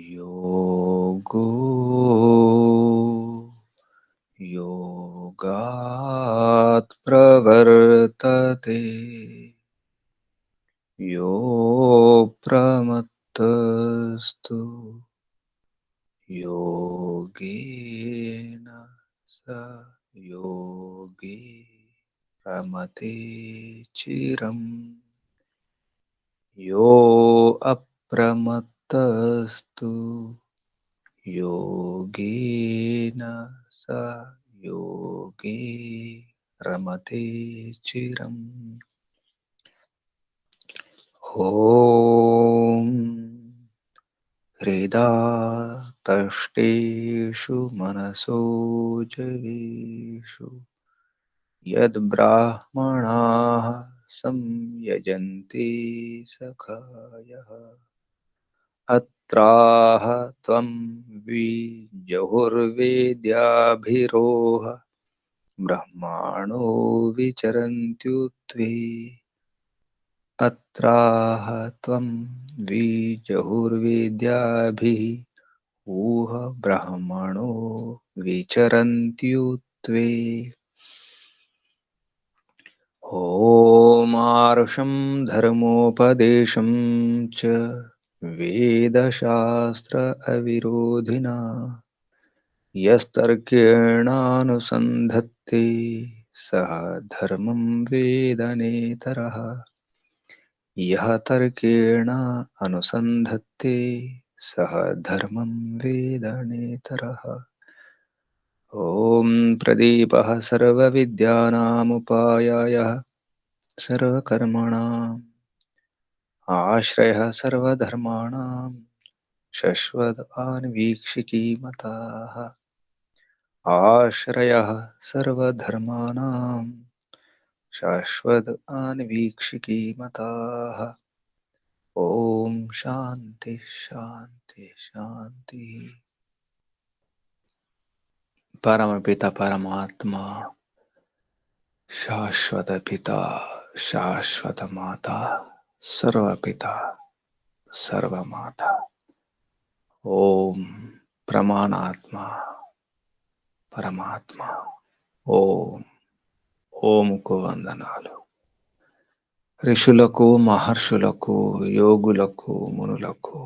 योगो योगात् प्रवर्तते यो प्रमत्तस्तु योगेन स योगी रमते चिरम् यो अप्रमत्तस्तु योगेन स योगी रमते चिरम्। ॐ हृदातष्टेषु मनसो जवेषु यद्ब्राह्मणाः संयजन्ते सखायः अत्राह त्वं विजहुर्वेद्याभिरोह ब्रह्माणो विचरन्त्युत्वे अत्राह त्वं विजहुर्वेद्याभिः ऊह ब्रह्मणो विचरन्त्युत्वे ओमार्षं धर्मोपदेशं च वेदशास्त्र अविरोधिना यस्तर्केणानुसन्धत्ते सः धर्मं वेद नेतरः यः तर्केण अनुसन्धत्ते सः धर्मं वेद नेतरः। ॐ प्रदीपः सर्वविद्यानामुपायायः सर्वकर्मणाम् आश्रयः सर्वधर्माणां शश्वतान्वीक्षिकीमताः आश्रयः सर्वधर्माणां शाश्वतान्वीक्षिकीमताः। ॐ शान्ति शान्ति शान्ति। परमपिता परमात्मा शाश्वत पिता शाश्वत माता सर्वपिता सर्वमाता ओम प्रमाणात्मा परमात्मा ఓం ఓంకు వందనాలు. ఋషులకు మహర్షులకు యోగులకు మునులకు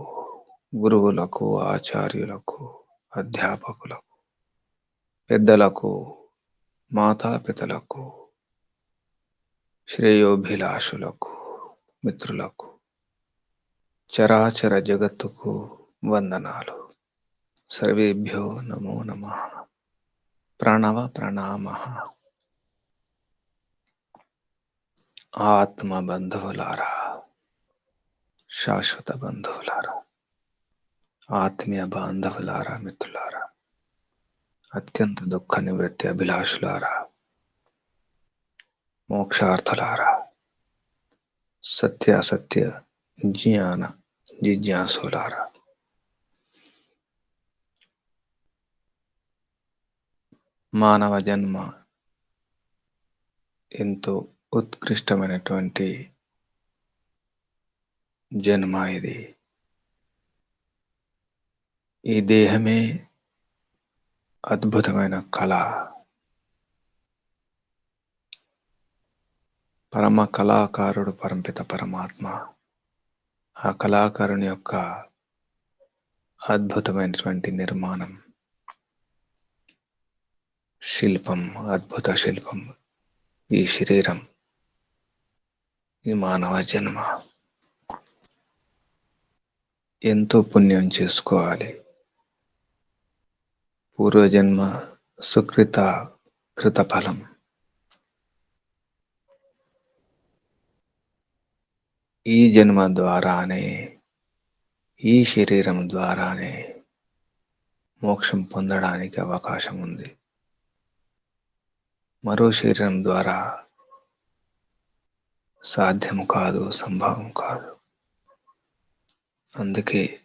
గురువులకు ఆచార్యులకు అధ్యాపకులకు పెద్దలకు మాతాపితలకు శ్రేయోభిలాషులకు మిత్రులకు చరాచర జగత్తుకు వందనాలు. సర్వేభ్యో నమో నమః. ప్రణవ ప్రణామః. ఆత్మ బంధువులారా, శాశ్వత బంధువులారా, ఆత్మీయ బాంధవులారా, మిత్రులారా, అత్యంత దుఃఖ నివృత్తి అభిలాషులారా, మోక్షార్థులారా, సత్య అసత్య జ్ఞాన జిజ్ఞాసులారా, మానవ జన్మ ఎంతో ఉత్కృష్టమైనటువంటి జన్మ ఇది. ఈ దేహమే అద్భుతమైన కళ. పరమ కళాకారుడు పరంపిత పరమాత్మ. ఆ కళాకారుని యొక్క అద్భుతమైనటువంటి నిర్మాణం, శిల్పం, అద్భుత శిల్పం ఈ శరీరం, ఈ మానవ జన్మ. ఎంతో పుణ్యం చేసుకోవాలి. పూర్వజన్మ సుకృత కృతఫలం. ఈ జన్మ ద్వారానే, ఈ శరీరం ద్వారానే మోక్షం పొందడానికి అవకాశం ఉంది. మరో శరీరం ద్వారా సాధ్యం కాదు, సంభవం కాదు. అందుకే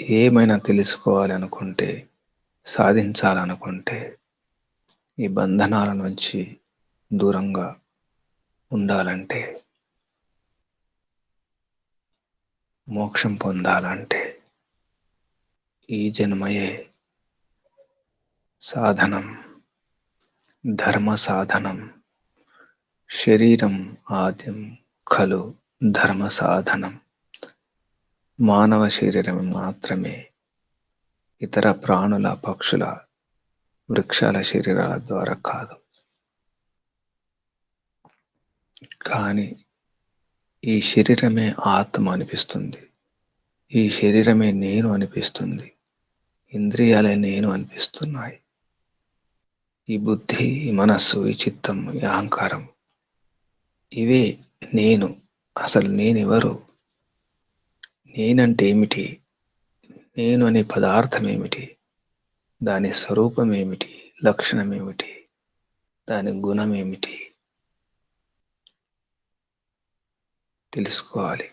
ఏమైనా తెలుసుకోవాలి అనుకుంటే, సాధించాలనుకుంటే ఈ బంధనాల నుంచి దూరంగా ఉండాలంటే మోక్షం పొందాలంటే ఈ జన్మయే సాధనం, ధర్మ సాధనం. శరీరం ఆద్యం ఖలు ధర్మ సాధనం. మానవ శరీరం మాత్రమే ఇతర ప్రాణుల, పక్షుల, వృక్షాల శరీరాల ద్వారా కాదు. కానీ ఈ శరీరమే ఆత్మ అనిపిస్తుంది. ఈ శరీరమే నేను అనిపిస్తుంది. ఇంద్రియాలే నేను అనిపిస్తున్నాయి. ఈ బుద్ధి, ఈ మనస్సు, ఈ చిత్తం, ఈ అహంకారం, ఇవే నేను. అసలు నేనెవరు? నేనంటే ఏమిటి? నేను అనే పదార్థం ఏమిటి? దాని స్వరూపం ఏమిటి? లక్షణం ఏమిటి? దాని గుణం ఏమిటి? తెలుసుకోవాలి.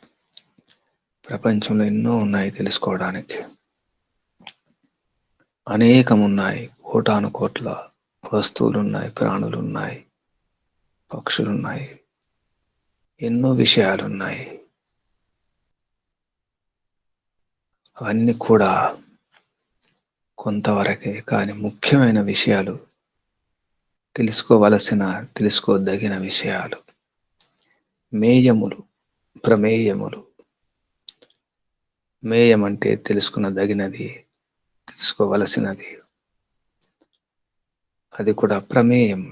ప్రపంచంలో ఎన్నో ఉన్నాయి తెలుసుకోవడానికి. అనేకమున్నాయి. కోటాను కోట్ల వస్తువులున్నాయి, ప్రాణులున్నాయి, పక్షులున్నాయి, ఎన్నో విషయాలున్నాయి. అవన్నీ కూడా కొంతవరకే. కానీ ముఖ్యమైన విషయాలు, తెలుసుకోదగిన విషయాలు, మేయములు, ప్రమేయములు. మేయం అంటే తెలుసుకునదగినది, తెలుసుకోవలసినది. అది కూడా ప్రమేయం,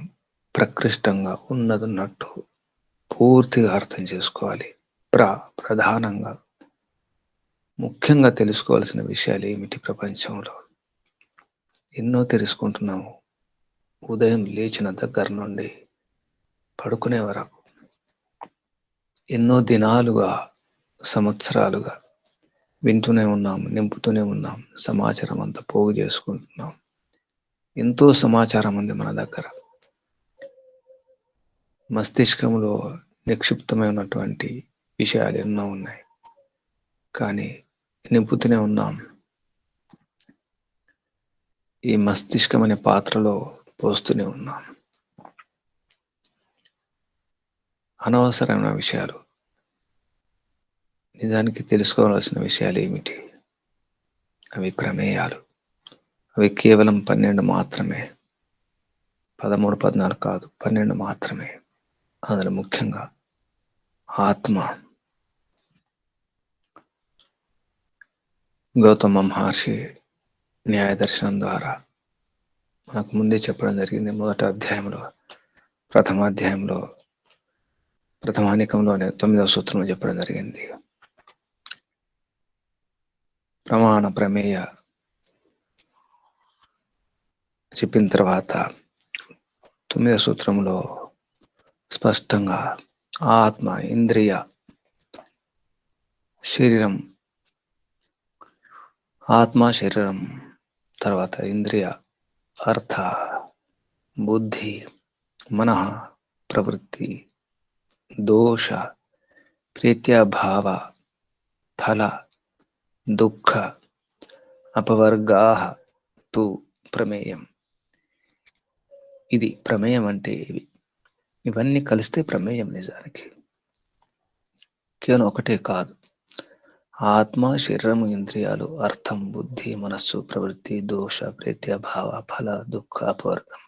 ప్రకృష్టంగా ఉన్నదన్నట్టు పూర్తిగా అర్థం చేసుకోవాలి. ప్రధానంగా ముఖ్యంగా తెలుసుకోవాల్సిన విషయాలు ఏమిటి? ప్రపంచంలో ఎన్నో తెలుసుకుంటున్నాము. ఉదయం లేచిన దగ్గర నుండి పడుకునే వరకు ఎన్నో దినాలుగా, సంవత్సరాలుగా వింటూనే ఉన్నాం, నింపుతూనే ఉన్నాం. సమాచారం అంతా పోగు చేసుకుంటున్నాం. ఎంతో సమాచారం ఉంది మన దగ్గర. మస్తిష్కంలో నిక్షిప్తమై ఉన్నటువంటి విషయాలు ఎన్నో ఉన్నాయి. కానీ నింపుతూనే ఉన్నాం. ఈ మస్తిష్కం అనే పాత్రలో పోస్తూనే ఉన్నాం. అనవసరమైన విషయాలు. నిజానికి తెలుసుకోవాల్సిన విషయాలు ఏమిటి? అవి ప్రమేయాలు. అవి కేవలం 12 మాత్రమే. 13, 14 కాదు, 12 మాత్రమే. అందులో ముఖ్యంగా ఆత్మ. గౌతమ మహర్షి న్యాయ దర్శనం ద్వారా మనకు ముందే చెప్పడం జరిగింది. మొదటి అధ్యాయంలో, ప్రథమానికంలోనే 9వ సూత్రంలో చెప్పడం జరిగింది. ప్రమాణ ప్రమేయ చెప్పిన తర్వాత 9వ సూత్రంలో స్పష్టంగా ఆత్మ, ఇంద్రియ, శరీరం, ఆత్మ, శరీరం, తర్వాత ఇంద్రియ, అర్థ, బుద్ధి, మనః, ప్రవృత్తి, దోష, ప్రీత్యాభావ, ఫల, దుఃఖ, అపవర్గాః తు ప్రమేయం. ఇది ప్రమేయం అంటే ఇవన్నీ కలిస్తే ప్రమేయం. నిజానికి కేవలం ఒకటే కాదు. ఆత్మ, శరీరం, ఇంద్రియాలు, అర్థం, బుద్ధి, మనస్సు, ప్రవృత్తి, దోష, ప్రీత్యాభావ, ఫల, దుఃఖ, అపవర్గం.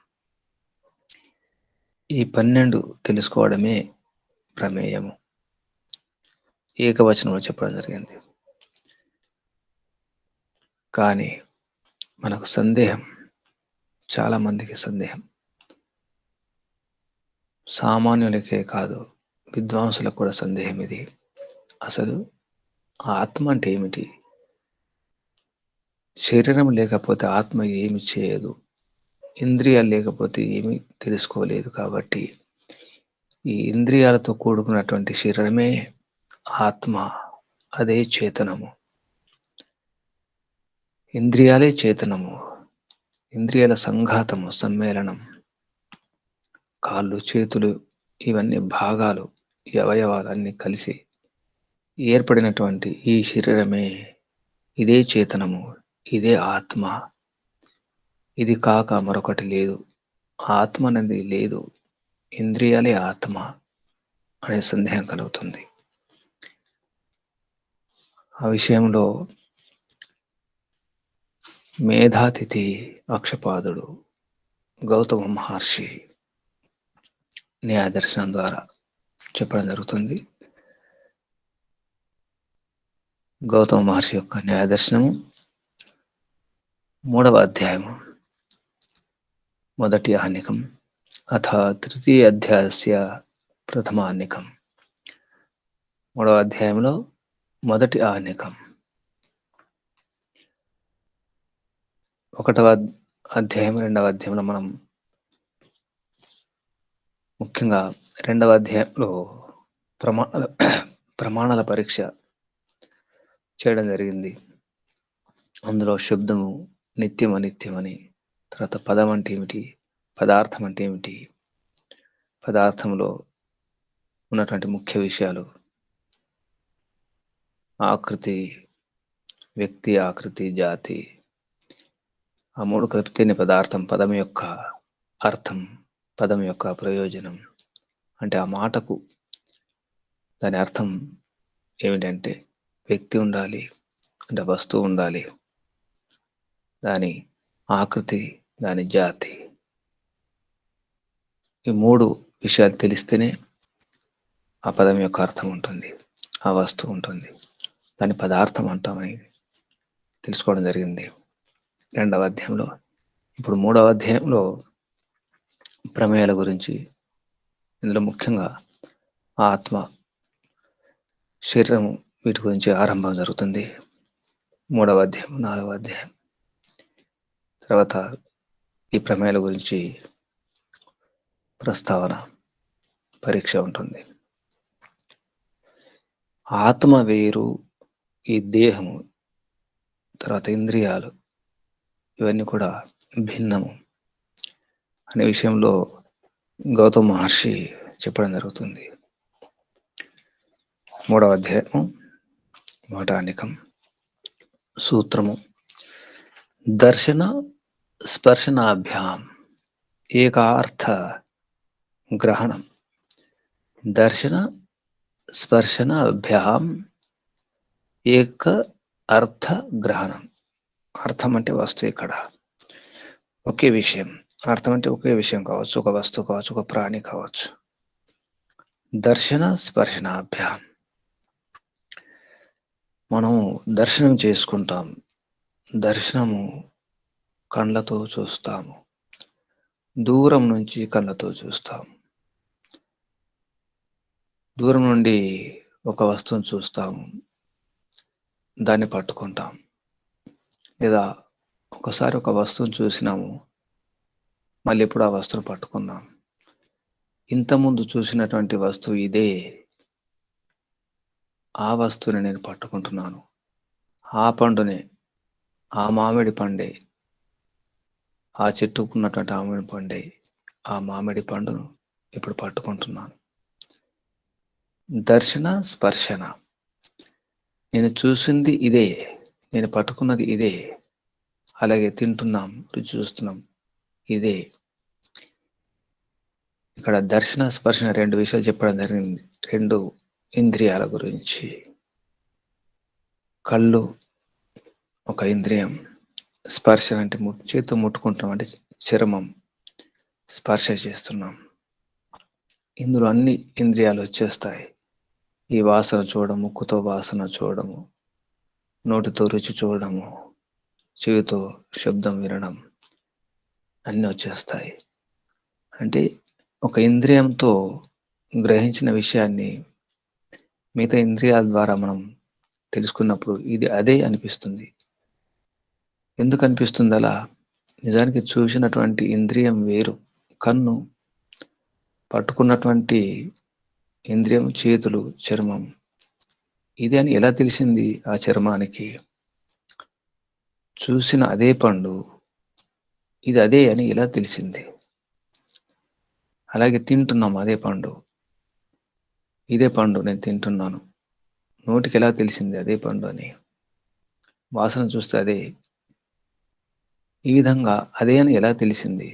ఈ 12 తెలుసుకోవడమే ప్రమేయము. ఏకవచనంలో చెప్పడం జరిగింది. కానీ మనకు సందేహం, చాలా మందికి సందేహం. సామాన్యులకే కాదు, విద్వాంసులకు కూడా సందేహం ఇది. అసలు ఆత్మ అంటే ఏమిటి? శరీరం లేకపోతే ఆత్మ ఏమి చేయదు. ఇంద్రియాలు లేకపోతే ఏమి తెలుసుకోలేదు. కాబట్టి ఈ ఇంద్రియాలతో కూడుకున్నటువంటి శరీరమే ఆత్మ. అదే చేతనము. ఇంద్రియాలే చేతనము. ఇంద్రియాల సంఘాతము, సమ్మేళనం. కాళ్ళు, చేతులు, ఇవన్నీ భాగాలు, ఈ అవయవాలు అన్నీ కలిసి ఏర్పడినటువంటి ఈ శరీరమే, ఇదే చేతనము, ఇదే ఆత్మ. ఇది కాక మరొకటి లేదు. ఆత్మ అనేది లేదు, ఇంద్రియాలే ఆత్మ అనే సందేహం కలుగుతుంది. ఆ విషయంలో మేధాతిథి అక్షపాదుడు గౌతమ మహర్షి న్యాయ దర్శనం ద్వారా చెప్పడం జరుగుతుంది. గౌతమ మహర్షి యొక్క న్యాయ దర్శనము 3వ అధ్యాయము మొదటి ఆహ్నికం అథ తృతీయ అధ్యాయస్య ప్రథమాహ్నికం. 3వ అధ్యాయంలో మొదటి ఆహ్నికం. 1వ అధ్యాయం 2వ అధ్యాయంలో మనం ముఖ్యంగా 2వ అధ్యాయంలో ప్రమాణాల పరీక్ష చేయడం జరిగింది. అందులో శబ్దము నిత్యం అనిత్యమని, తర్వాత పదం అంటే ఏమిటి, పదార్థం అంటే ఏమిటి, పదార్థంలో ఉన్నటువంటి ముఖ్య విషయాలు, ఆకృతి, వ్యక్తి, ఆకృతి, జాతి, ఆ 3 కలిపితేనే పదార్థం, పదం యొక్క అర్థం, పదం యొక్క ప్రయోజనం. అంటే ఆ మాటకు దాని అర్థం ఏమిటంటే వ్యక్తి ఉండాలి, అంటే వస్తువు ఉండాలి, దాని ఆకృతి, దాని జాతి, ఈ 3 విషయాలు తెలిస్తేనే ఆ పదం యొక్క అర్థం ఉంటుంది, ఆ వస్తువు ఉంటుంది, దాని పదార్థం అంటామని తెలుసుకోవడం జరిగింది 2వ అధ్యాయంలో. ఇప్పుడు 3వ అధ్యాయంలో ప్రమేయాల గురించి, ఇందులో ముఖ్యంగా ఆత్మ, శరీరము, వీటి గురించి ఆరంభం జరుగుతుంది. 3వ అధ్యాయం, 4వ అధ్యాయం. తర్వాత ఈ ప్రమేయాల గురించి ప్రస్తావన, పరీక్ష ఉంటుంది. ఆత్మ వేరు, ఈ దేహము, తర్వాత ఇంద్రియాలు, ఇవన్నీ కూడా భిన్నము అనే విషయంలో గౌతమ మహర్షి చెప్పడం జరుగుతుంది. 3వ అధ్యాయము మొదటానికం సూత్రము దర్శన స్పర్శనాభ్యాం ఏకార్థ గ్రహణం. దర్శన స్పర్శనాభ్యాం ఏక అర్థ గ్రహణం. అర్థం అంటే వస్తువు, ఇక్కడ ఒకే విషయం. అర్థం అంటే ఒకే విషయం కావచ్చు, ఒక వస్తువు కావచ్చు, ఒక ప్రాణి కావచ్చు. దర్శన స్పర్శనాభ్యాం, మనం దర్శనం చేసుకుంటాం. దర్శనము కళ్ళతో చూస్తాము, దూరం నుంచి కళ్ళతో చూస్తాం. దూరం నుండి ఒక వస్తువును చూస్తాము, దాన్ని పట్టుకుంటాం. లేదా ఒకసారి ఒక వస్తువును చూసినాము, మళ్ళీ ఎప్పుడు ఆ వస్తువును పట్టుకున్నాం. ఇంతకుముందు చూసినటువంటి వస్తువు ఇదే, ఆ వస్తువుని నేను పట్టుకుంటున్నాను. ఆ పండునే, ఆ మామిడి పండే, ఆ చెట్టుకున్నటువంటి మామిడి పండే, ఆ మామిడి పండును ఇప్పుడు పట్టుకుంటున్నాను. దర్శన స్పర్శన, నేను చూసింది ఇదే, నేను పట్టుకున్నది ఇదే, అలాగే తింటున్నాం, రుచి చూస్తున్నాం, ఇదే. ఇక్కడ దర్శన స్పర్శన 2 విషయాలు చెప్పడం జరిగింది. 2 ఇంద్రియాల గురించి. కళ్ళు ఒక ఇంద్రియం, స్పర్శ అంటే చేతితో ముట్టుకుంటాం, అంటే చర్మం, స్పర్శ చేస్తున్నాం. ఇందులో అన్ని ఇంద్రియాలు వచ్చేస్తాయి. ఈ వాసన చూడడం, ముక్కుతో వాసన చూడడము, నోటితో రుచి చూడడము, చెవితో శబ్దం వినడం, అన్నీ వచ్చేస్తాయి. అంటే ఒక ఇంద్రియంతో గ్రహించిన విషయాన్ని మిగతా ఇంద్రియాల ద్వారా మనం తెలుసుకున్నప్పుడు ఇది అదే అనిపిస్తుంది. ఎందుకు అనిపిస్తుంది అలా? నిజానికి చూసినటువంటి ఇంద్రియం వేరు, కన్ను, పట్టుకున్నటువంటి ఇంద్రియం చేతులు, చర్మం, ఇది అని ఎలా తెలిసింది ఆ చర్మానికి? చూసిన అదే పండు ఇది అదే అని ఎలా తెలిసింది? అలాగే తింటున్నాం అదే పండు, ఇదే పండు నేను తింటున్నాను, నోటికి ఎలా తెలిసింది అదే పండు అని? వాసన చూస్తే అదే. ఈ విధంగా అదే అని ఎలా తెలిసింది?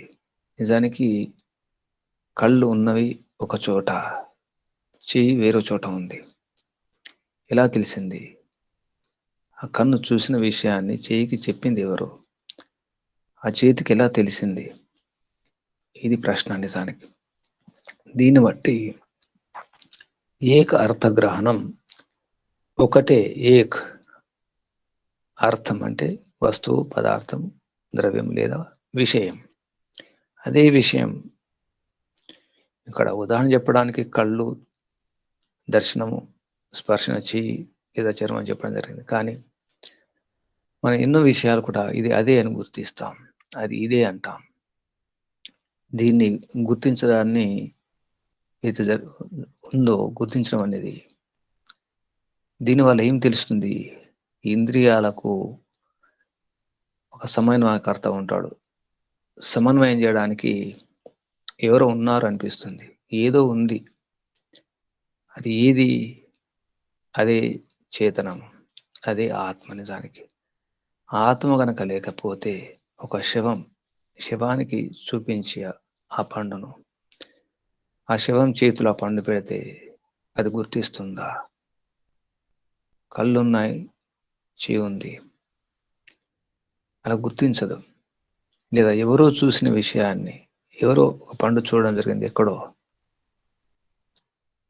నిజానికి కళ్ళు ఉన్నవి ఒక చోట, చెయ్యి వేరే చోట ఉంది. ఎలా తెలిసింది? ఆ కన్ను చూసిన విషయాన్ని చేయికి చెప్పింది ఎవరు? ఆ చేతికి ఎలా తెలిసింది? ఇది ప్రశ్న నిజానికి. దీన్ని బట్టి ఏక అర్థగ్రహణం, ఒకటే ఏక్ అర్థం అంటే వస్తువు, పదార్థం, ద్రవ్యం లేదా విషయం. అదే విషయం ఇక్కడ ఉదాహరణ చెప్పడానికి కళ్ళు, దర్శనము, స్పర్శన చెయ్యి లేదా చర్మం చెప్పడం జరిగింది. కానీ మనం ఎన్నో విషయాలు కూడా ఇది అదే అని గుర్తిస్తాం. అది ఇదే అంటాం. దీన్ని గుర్తించడాన్ని ఏదైతే ఉందో గుర్తించడం అనేది, దీనివల్ల ఏం తెలుస్తుంది? ఇంద్రియాలకు ఒక సమన్వయకర్త ఉంటాడు. సమన్వయం చేయడానికి ఎవరో ఉన్నారు అనిపిస్తుంది. ఏదో ఉంది. అది ఏది? అదే చేతనం. అదే ఆత్మ నిజానికి. ఆత్మ గనక లేకపోతే ఒక శవానికి చూపించి ఆ పండును, ఆ శవం చేతిలో ఆ పండు పెడితే అది గుర్తిస్తుందా? కళ్ళున్నాయి, చెవి ఉంది. అలా గుర్తించదు. లేదా ఎవరో చూసిన విషయాన్ని, ఎవరో ఒక పండు చూడడం జరిగింది ఎక్కడో.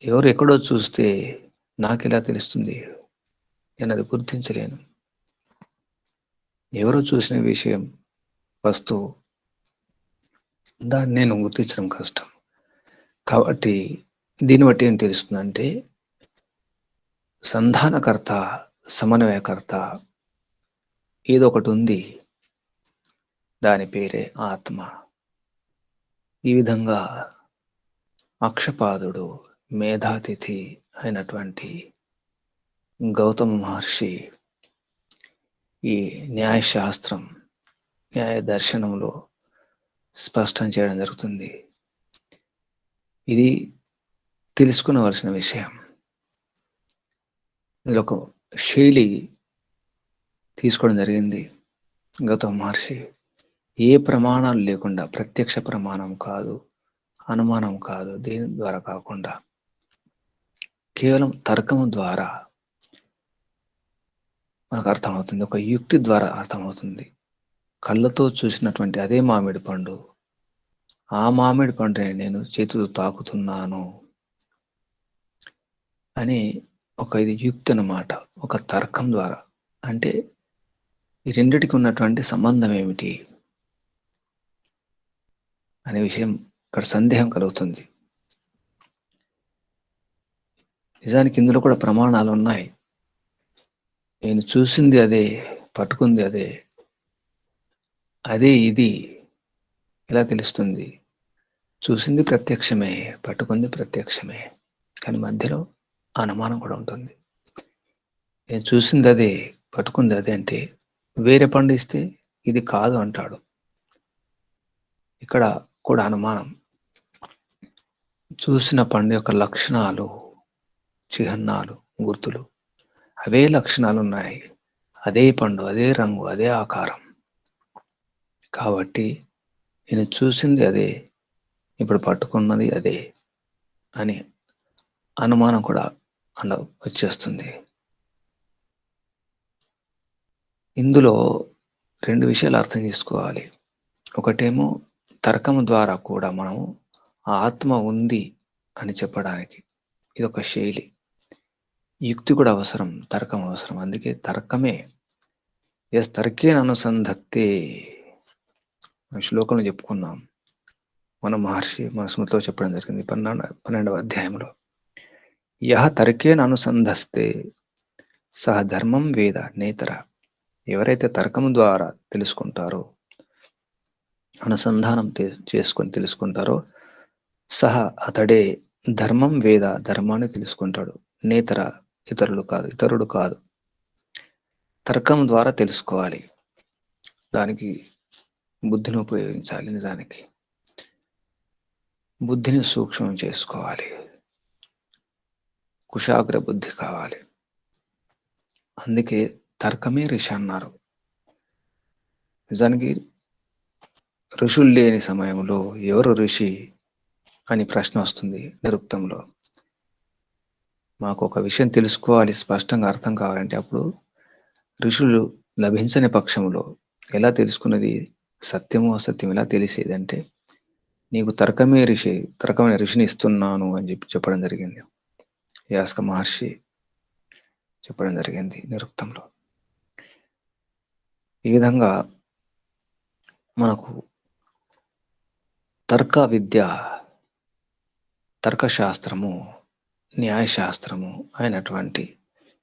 ఎవరు ఎక్కడో చూస్తే నాకెలా తెలుస్తుంది? నేను అది గుర్తించలేను. ఎవరో చూసిన విషయం, వస్తువు, దాన్ని నేను గుర్తించడం కష్టం. కాబట్టి దీన్ని బట్టి ఏం తెలుస్తుందంటే, సంధానకర్త, సమన్వయకర్త ఏదో ఒకటి ఉంది. దాని పేరే ఆత్మ. ఈ విధంగా అక్షపాదుడు, మేధాతిథి అయినటువంటి గౌతమ మహర్షి ఈ న్యాయశాస్త్రం, న్యాయ దర్శనంలో స్పష్టం చేయడం జరుగుతుంది. ఇది తెలుసుకునవలసిన విషయం. ఇందులో ఒక శైలి తీసుకోవడం జరిగింది గౌతమ మహర్షి. ఏ ప్రమాణాలు లేకుండా, ప్రత్యక్ష ప్రమాణం కాదు, అనుమానం కాదు, దేని ద్వారా కాకుండా కేవలం తర్కము ద్వారా మనకు అర్థమవుతుంది. ఒక యుక్తి ద్వారా అర్థమవుతుంది. కళ్ళతో చూసినటువంటి అదే మామిడి పండు, ఆ మామిడి పండుని నేను చేతితో తాకుతున్నాను అని ఒక ఇది యుక్తి అన్నమాట. ఒక తర్కం ద్వారా. అంటే ఈ రెండిటికి ఉన్నటువంటి సంబంధం ఏమిటి అనే విషయం ఇక్కడ సందేహం కలుగుతుంది. నిజానికి ఇందులో కూడా ప్రమాణాలు ఉన్నాయి. నేను చూసింది అదే, పట్టుకుంది అదే, అదే ఇది ఎలా తెలుస్తుంది? చూసింది ప్రత్యక్షమే, పట్టుకుంది ప్రత్యక్షమే, కానీ మధ్యలో అనుమానం కూడా ఉంటుంది. నేను చూసింది అదే, పట్టుకుంది అదే అంటే వేరే పండు ఇస్తే ఇది కాదు అంటాడు. ఇక్కడ కూడా అనుమానం. చూసిన పండు యొక్క లక్షణాలు, చిహ్నాలు, గుర్తులు అవే లక్షణాలు ఉన్నాయి. అదే పండు, అదే రంగు, అదే ఆకారం. కాబట్టి నేను చూసింది అదే, ఇప్పుడు పట్టుకున్నది అదే అని అనుమానం కూడా వచ్చేస్తుంది. ఇందులో రెండు విషయాలు అర్థం చేసుకోవాలి. ఒకటేమో తర్కము ద్వారా కూడా మనం ఆత్మ ఉంది అని చెప్పడానికి ఇది ఒక శైలి. యుక్తి కూడా అవసరం, తర్కం అవసరం. అందుకే తర్కమే తర్కేన అనుసంధత్తే శ్లోకంలో చెప్పుకున్నాం. మన మహర్షి మన స్మృతిలో చెప్పడం జరిగింది 12వ అధ్యాయంలో. యహ తర్కేన అనుసంధస్తే సహ ధర్మం వేద నేతర. ఎవరైతే తర్కం ద్వారా తెలుసుకుంటారో, అనుసంధానం చేసుకొని తెలుసుకుంటారో, సహ అతడే ధర్మం వేద, ధర్మాన్ని తెలుసుకుంటాడు. నేతర ఇతరుడు కాదు. తర్కం ద్వారా తెలుసుకోవాలి. దానికి బుద్ధిని ఉపయోగించాలి. నిజానికి బుద్ధిని సూక్ష్మం చేసుకోవాలి. కుశాగ్ర బుద్ధి కావాలి. అందుకే తర్కమే ఋషి అన్నారు. నిజానికి ఋషులు లేని సమయంలో ఎవరు ఋషి అని ప్రశ్న వస్తుంది నిరుక్తంలో. మాకు ఒక విషయం తెలుసుకోవాలి, స్పష్టంగా అర్థం కావాలంటే అప్పుడు ఋషులు లభించని పక్షంలో ఎలా తెలుసుకున్నది? సత్యము అసత్యం ఎలా తెలిసేది అంటే, నీకు తర్కమైన ఋషిని ఇస్తున్నాను అని చెప్పడం జరిగింది. యాస్క మహర్షి చెప్పడం జరిగింది నిరుక్తంలో. ఈ విధంగా మనకు తర్కశాస్త్రము, న్యాయశాస్త్రము అయినటువంటి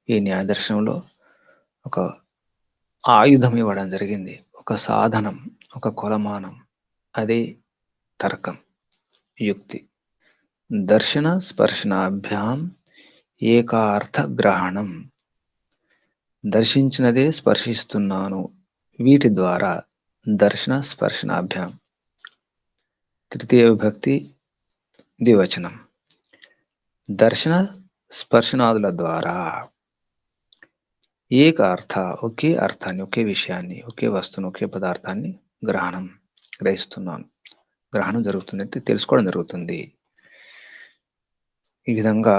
ఈ న్యాయదర్శనంలో ఒక ఆయుధం ఇవ్వడం జరిగింది. ఒక సాధనం, ఒక కొలమానం. అదే తర్కం, యుక్తి. దర్శన స్పర్శనాభ్యాం ఏకార్థ గ్రహణం. దర్శించినదే స్పర్శిస్తున్నాను. వీటి ద్వారా దర్శన స్పర్శనాభ్యాం. తృతీయ విభక్తి ద్వివచనం. దర్శన స్పర్శనాదుల ద్వారా ఏక అర్థ, ఒకే అర్థాన్ని, ఒకే విషయాన్ని, ఒకే వస్తువును, ఒకే పదార్థాన్ని గ్రహిస్తున్నాను. గ్రహణం జరుగుతుంది అంటే తెలుసుకోవడం జరుగుతుంది. ఈ విధంగా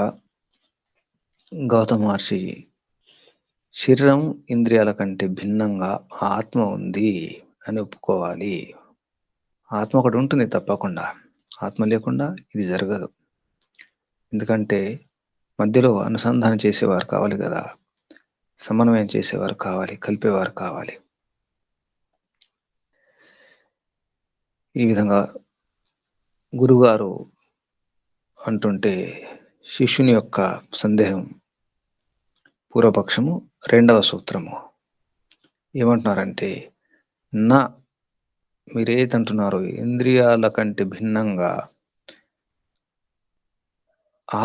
గౌతమ మహర్షి శరీరం ఇంద్రియాల కంటే భిన్నంగా ఆత్మ ఉంది అని ఒప్పుకోవాలి. ఆత్మ ఒకటి ఉంటుంది తప్పకుండా. ఆత్మ లేకుండా ఇది జరగదు. ఎందుకంటే మధ్యలో అనుసంధానం చేసేవారు కావాలి కదా, సమన్వయం చేసేవారు కావాలి, కలిపేవారు కావాలి. ఈ విధంగా గురుగారు అంటుంటే శిష్యుని యొక్క సందేహం పూర్వపక్షము రెండవ సూత్రము ఏమంటున్నారంటే, నా మీరేదంటున్నారు ఇంద్రియాల కంటే భిన్నంగా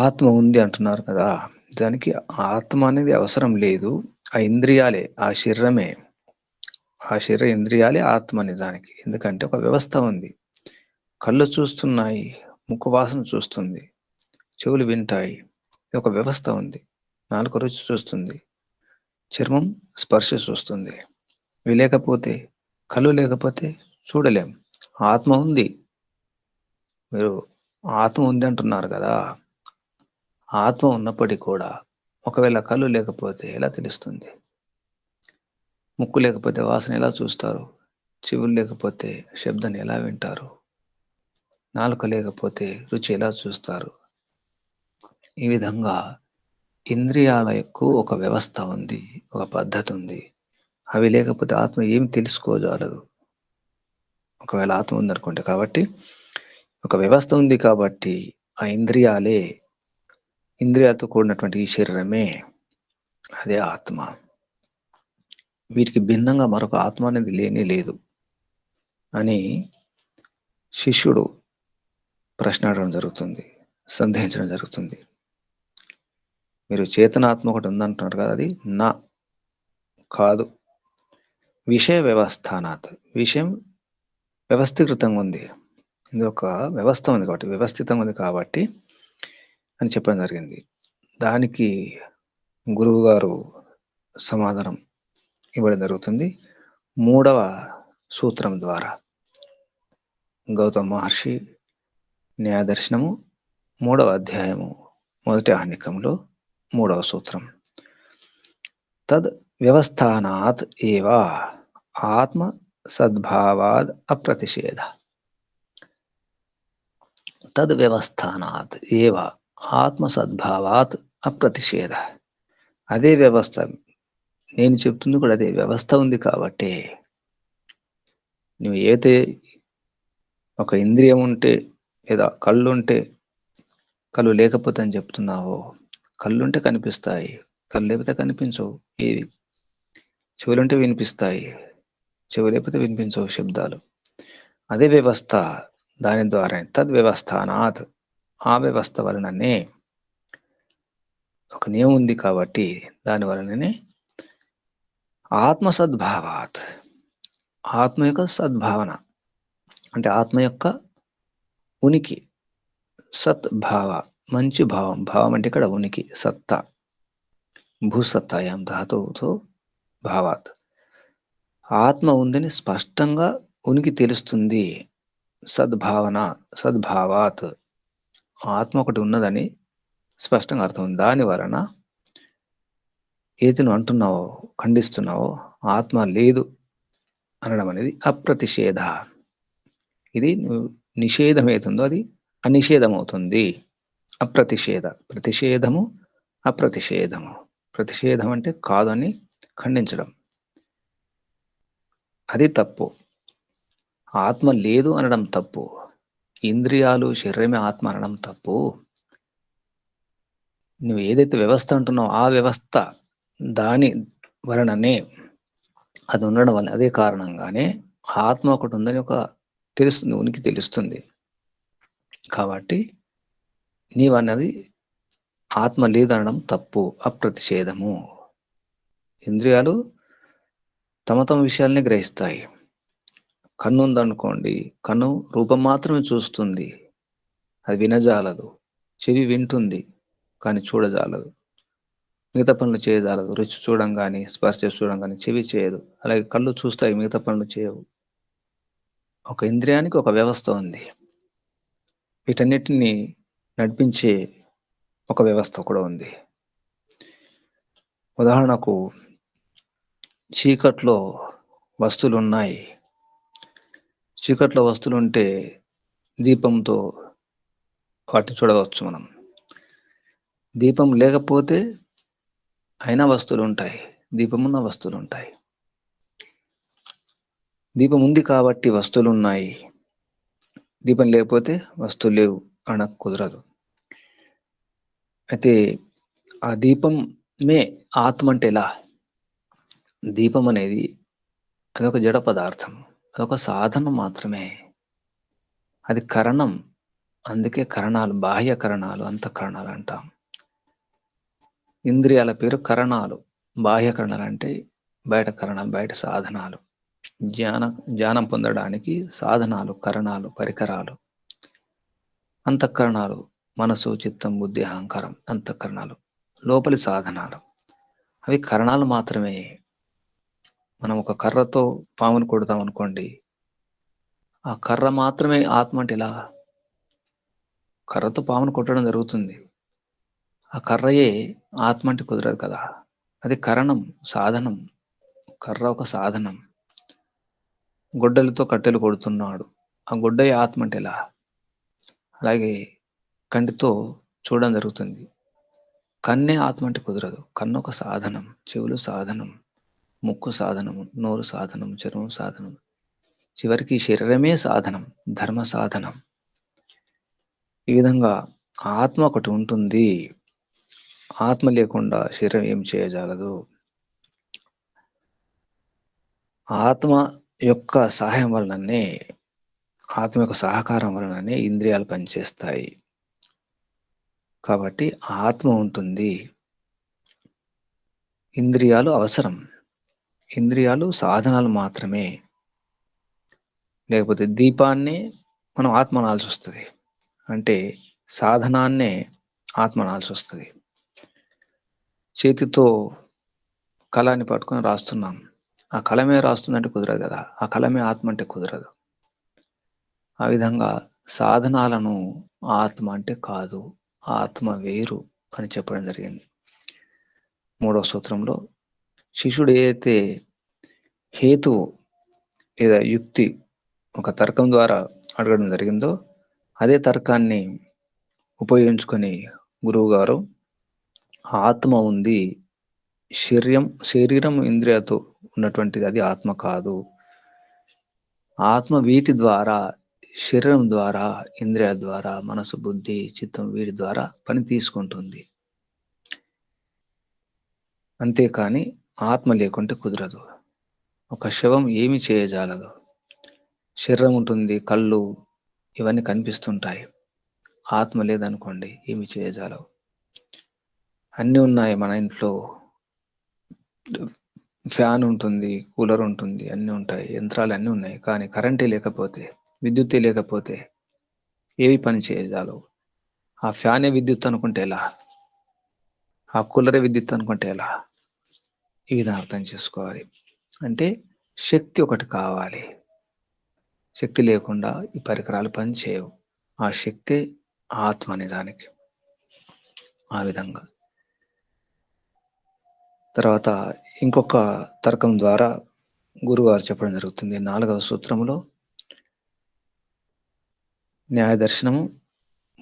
ఆత్మ ఉంది అంటున్నారు కదా, దానికి ఆత్మ అనేది అవసరం లేదు. ఆ ఇంద్రియాలే, ఆ శరీరమే, ఆ శరీర ఇంద్రియాలే ఆత్మ నిజానికి. ఎందుకంటే ఒక వ్యవస్థ ఉంది. కళ్ళు చూస్తున్నాయి, ముక్కు వాసన చూస్తుంది, చెవులు వింటాయి, ఒక వ్యవస్థ ఉంది. నాలుక రుచి చూస్తుంది, చర్మం స్పర్శ చూస్తుంది. ఇవి లేకపోతే, కళ్ళు లేకపోతే చూడలేం. ఆత్మ ఉంది. మీరు ఆత్మ ఉంది అంటున్నారు కదా, ఆత్మ ఉన్నప్పటికీ కూడా ఒకవేళ కళ్ళు లేకపోతే ఎలా తెలుస్తుంది? ముక్కు లేకపోతే వాసన ఎలా చూస్తారు? చెవులు లేకపోతే శబ్దాన్ని ఎలా వింటారు? నాలుక లేకపోతే రుచి ఎలా చూస్తారు? ఈ విధంగా ఇంద్రియాలకు ఒక వ్యవస్థ ఉంది, ఒక పద్ధతి ఉంది. అవి లేకపోతే ఆత్మ ఏమి తెలుసుకోజాలదు. ఒకవేళ ఆత్మ ఉందనుకోండి. కాబట్టి ఒక వ్యవస్థ ఉంది కాబట్టి ఆ ఇంద్రియాలతో కూడినటువంటి ఈ శరీరమే, అదే ఆత్మ. వీటికి భిన్నంగా మరొక ఆత్మ అనేది లేనే లేదు అని శిష్యుడు ప్రశ్న అడగడం జరుగుతుంది, సందేహించడం జరుగుతుంది. మీరు చేతనాత్మ ఒకటి ఉందంటున్నారు కదా, అది నా కాదు. విషయ వ్యవస్థానాత్, విషయం వ్యవస్థీకృతంగా ఉంది. ఇది ఒక వ్యవస్థ ఉంది కాబట్టి, వ్యవస్థితంగా ఉంది కాబట్టి అని చెప్పడం జరిగింది. దానికి గురువు గారు సమాధానం ఇవ్వడం జరుగుతుంది మూడవ సూత్రం ద్వారా. గౌతమ మహర్షి న్యాయదర్శనము 3వ అధ్యాయము మొదటి ఆహ్నికంలో 3వ సూత్రం. తద్ వ్యవస్థానాత్ ఏవ ఆత్మ సద్భావాద్ అప్రతిషేధ. తద్ వ్యవస్థానాత్ ఏవ ఆత్మ సద్భావాత్ అప్రతిషేధ. అదే వ్యవస్థ, నేను చెప్తుంది కూడా అదే వ్యవస్థ ఉంది కాబట్టి, నువ్వు ఏతే ఒక ఇంద్రియం ఉంటే లేదా కళ్ళుంటే కళ్ళు లేకపోతే అని చెప్తున్నావో, కళ్ళుంటే కనిపిస్తాయి, కళ్ళు లేకపోతే కనిపించవు. ఏవి చెవులుంటే వినిపిస్తాయి, చెవు లేకపోతే వినిపించవు శబ్దాలు. అదే వ్యవస్థ, దాని ద్వారా తద్వ్యవస్థానాత్, ఆ వ్యవస్థ వలననే, ఒక నియమం ఉంది కాబట్టి దాని వలననే ఆత్మ సద్భావాత్, ఆత్మ యొక్క సద్భావన అంటే ఆత్మ యొక్క ఉనికి, సద్భావ మంచి భావం, భావం అంటే ఇక్కడ ఉనికి, సత్తా, భూసత్తాయాం ధాతువుతో భావాత్, ఆత్మ ఉందని స్పష్టంగా ఉనికి తెలుస్తుంది. సద్భావన, సద్భావాత్, ఆత్మ ఒకటి ఉన్నదని స్పష్టంగా అర్థం ఉంది. దాని వలన ఏది నువ్వు అంటున్నావో, ఖండిస్తున్నావో, ఆత్మ లేదు అనడం అనేది అప్రతిషేధ. ఇది నువ్వు నిషేధం ఏతుందో అది అనిషేధం అవుతుంది. అప్రతిషేధ. ప్రతిషేధము, అప్రతిషేధము. ప్రతిషేధం అంటే కాదని ఖండించడం. అది తప్పు. ఆత్మ లేదు అనడం తప్పు. ఇంద్రియాలు, శరీరమే ఆత్మ అనడం తప్పు. నువ్వు ఏదైతే వ్యవస్థ అంటున్నావో ఆ వ్యవస్థ దాని వలననే, అది ఉండడం వల్ల, అదే కారణంగానే ఆత్మ ఒకటి ఉందని తెలుస్తుంది, ఉనికి తెలుస్తుంది. కాబట్టి నీవన్నది ఆత్మ లేదనడం తప్పు, అప్రతిషేధము. ఇంద్రియాలు తమ తమ విషయాలనే గ్రహిస్తాయి. కన్ను ఉందనుకోండి, కన్ను రూపం మాత్రమే చూస్తుంది, అది వినజాలదు. చెవి వింటుంది కానీ చూడజాలదు. మిగతా పనులు చేయజాలదు. రుచి చూడం కానీ, స్పర్శ చూడం కానీ చెవి చేయదు. అలాగే కళ్ళు చూస్తాయి, మిగతా పనులు చేయవు. ఒక ఇంద్రియానికి ఒక వ్యవస్థ ఉంది. వీటన్నిటిని నడిపించే ఒక వ్యవస్థ కూడా ఉంది. ఉదాహరణకు చీకట్లో వస్తువులు ఉన్నాయి. చీకట్లో వస్తువులు ఉంటే దీపంతో వాటిని చూడవచ్చు మనం. దీపం లేకపోతే అయినా వస్తువులు ఉంటాయి, దీపం ఉన్న వస్తువులు ఉంటాయి. దీపం ఉంది కాబట్టి వస్తువులు ఉన్నాయి, దీపం లేకపోతే వస్తువులు లేవు అనకు కుదరదు. అయితే ఆ దీపమే ఆత్మ అంటే ఎలా? దీపం అనేది అదొక జడ పదార్థం, అదొక సాధనం మాత్రమే. అది కరణం. అందుకే కరణాలు, బాహ్య కరణాలు, అంతఃకరణాలు అంటాం. ఇంద్రియాల పేరు కరణాలు. బాహ్య కరణాలు అంటే బయట కరణాలు, బయట సాధనాలు. జ్ఞానం పొందడానికి సాధనాలు, కరణాలు, పరికరాలు. అంతఃకరణాలు మనసు, చిత్తం, బుద్ధి, అహంకారం. అంతఃకరణాలు లోపలి సాధనాలు. అవి కరణాలు మాత్రమే. మనం ఒక కర్రతో పామును కొడతాం అనుకోండి, ఆ కర్ర మాత్రమే ఆత్మ అంటే ఎలా? కర్రతో పామును కొట్టడం జరుగుతుంది, ఆ కర్రయే ఆత్మ అంటే కుదరదు కదా. అది కరణం, సాధనం. కర్ర ఒక సాధనం. గొడ్డలితో కట్టెలు కొడుతున్నాడు, ఆ గొడ్డయే ఆత్మ అంటే ఎలా? అలాగే కంటితో చూడడం జరుగుతుంది, కన్నే ఆత్మ అంటే కుదరదు. కన్ను ఒక సాధనం, చెవులు సాధనం, ముక్కు సాధనం, నోరు సాధనం, చర్మం సాధనం, చివరికి శరీరమే సాధనం, ధర్మ సాధనం. ఈ విధంగా ఆత్మ ఒకటి ఉంటుంది. ఆత్మ లేకుండా శరీరం ఏం చేయజాలదు. ఆత్మ యొక్క సహాయం వలననే, ఆత్మ యొక్క సహకారం వలననే ఇంద్రియాలు పనిచేస్తాయి. కాబట్టి ఆత్మ ఉంటుంది. ఇంద్రియాలు అవసరం. ఇంద్రియాలు సాధనాలు మాత్రమే. లేకపోతే దీపాన్నే మనం ఆత్మ అనాల్సి వస్తుంది. అంటే సాధనాన్నే ఆత్మ అనాల్సి వస్తుంది. చేతితో కలాన్ని పట్టుకొని రాస్తున్నాం, ఆ కలమే రాస్తుందంటే కుదరదు కదా. ఆ కలమే ఆత్మ అంటే కుదరదు. ఆ విధంగా సాధనాలను ఆత్మ అంటే కాదు, ఆత్మ వేరు అని చెప్పడం జరిగింది. 3వ సూత్రంలో శిష్యుడు ఏదైతే హేతువు లేదా యుక్తి, ఒక తర్కం ద్వారా అడగడం జరిగిందో, అదే తర్కాన్ని ఉపయోగించుకొని గురువుగారు ఆత్మ ఉంది, శరీరం ఇంద్రియాతో ఉన్నటువంటిది, అది ఆత్మ కాదు. ఆత్మ వీటి ద్వారా, శరీరం ద్వారా, ఇంద్రియాల ద్వారా, మనసు, బుద్ధి, చిత్తం, వీటి ద్వారా పని తీసుకుంటుంది. అంతేకాని ఆత్మ లేకుంటే కుదరదు. ఒక శవం ఏమి చేయజాలదు. శరీరం ఉంటుంది, కళ్ళు ఇవన్నీ కనిపిస్తుంటాయి. ఆత్మ లేదనుకోండి, ఏమి చేయజాలవు. అన్నీ ఉన్నాయి మన ఇంట్లో, ఫ్యాన్ ఉంటుంది, కూలర్ ఉంటుంది, అన్నీ ఉంటాయి, యంత్రాలు అన్నీ ఉన్నాయి. కానీ కరెంటే లేకపోతే, విద్యుత్తే లేకపోతే ఏవి పని చేయజాలవు. ఆ ఫ్యానే విద్యుత్ అనుకుంటే ఎలా? ఆ కూలరే విద్యుత్ అనుకుంటే ఎలా? ఈ విధంగా అర్థం చేసుకోవాలి. అంటే శక్తి ఒకటి కావాలి. శక్తి లేకుండా ఈ పరికరాలు పని చేయవు. ఆ శక్తే ఆత్మ నిజానికి. ఆ విధంగా తర్వాత ఇంకొక తర్కం ద్వారా గురుగారు చెప్పడం జరుగుతుంది. 4వ సూత్రములో న్యాయదర్శనము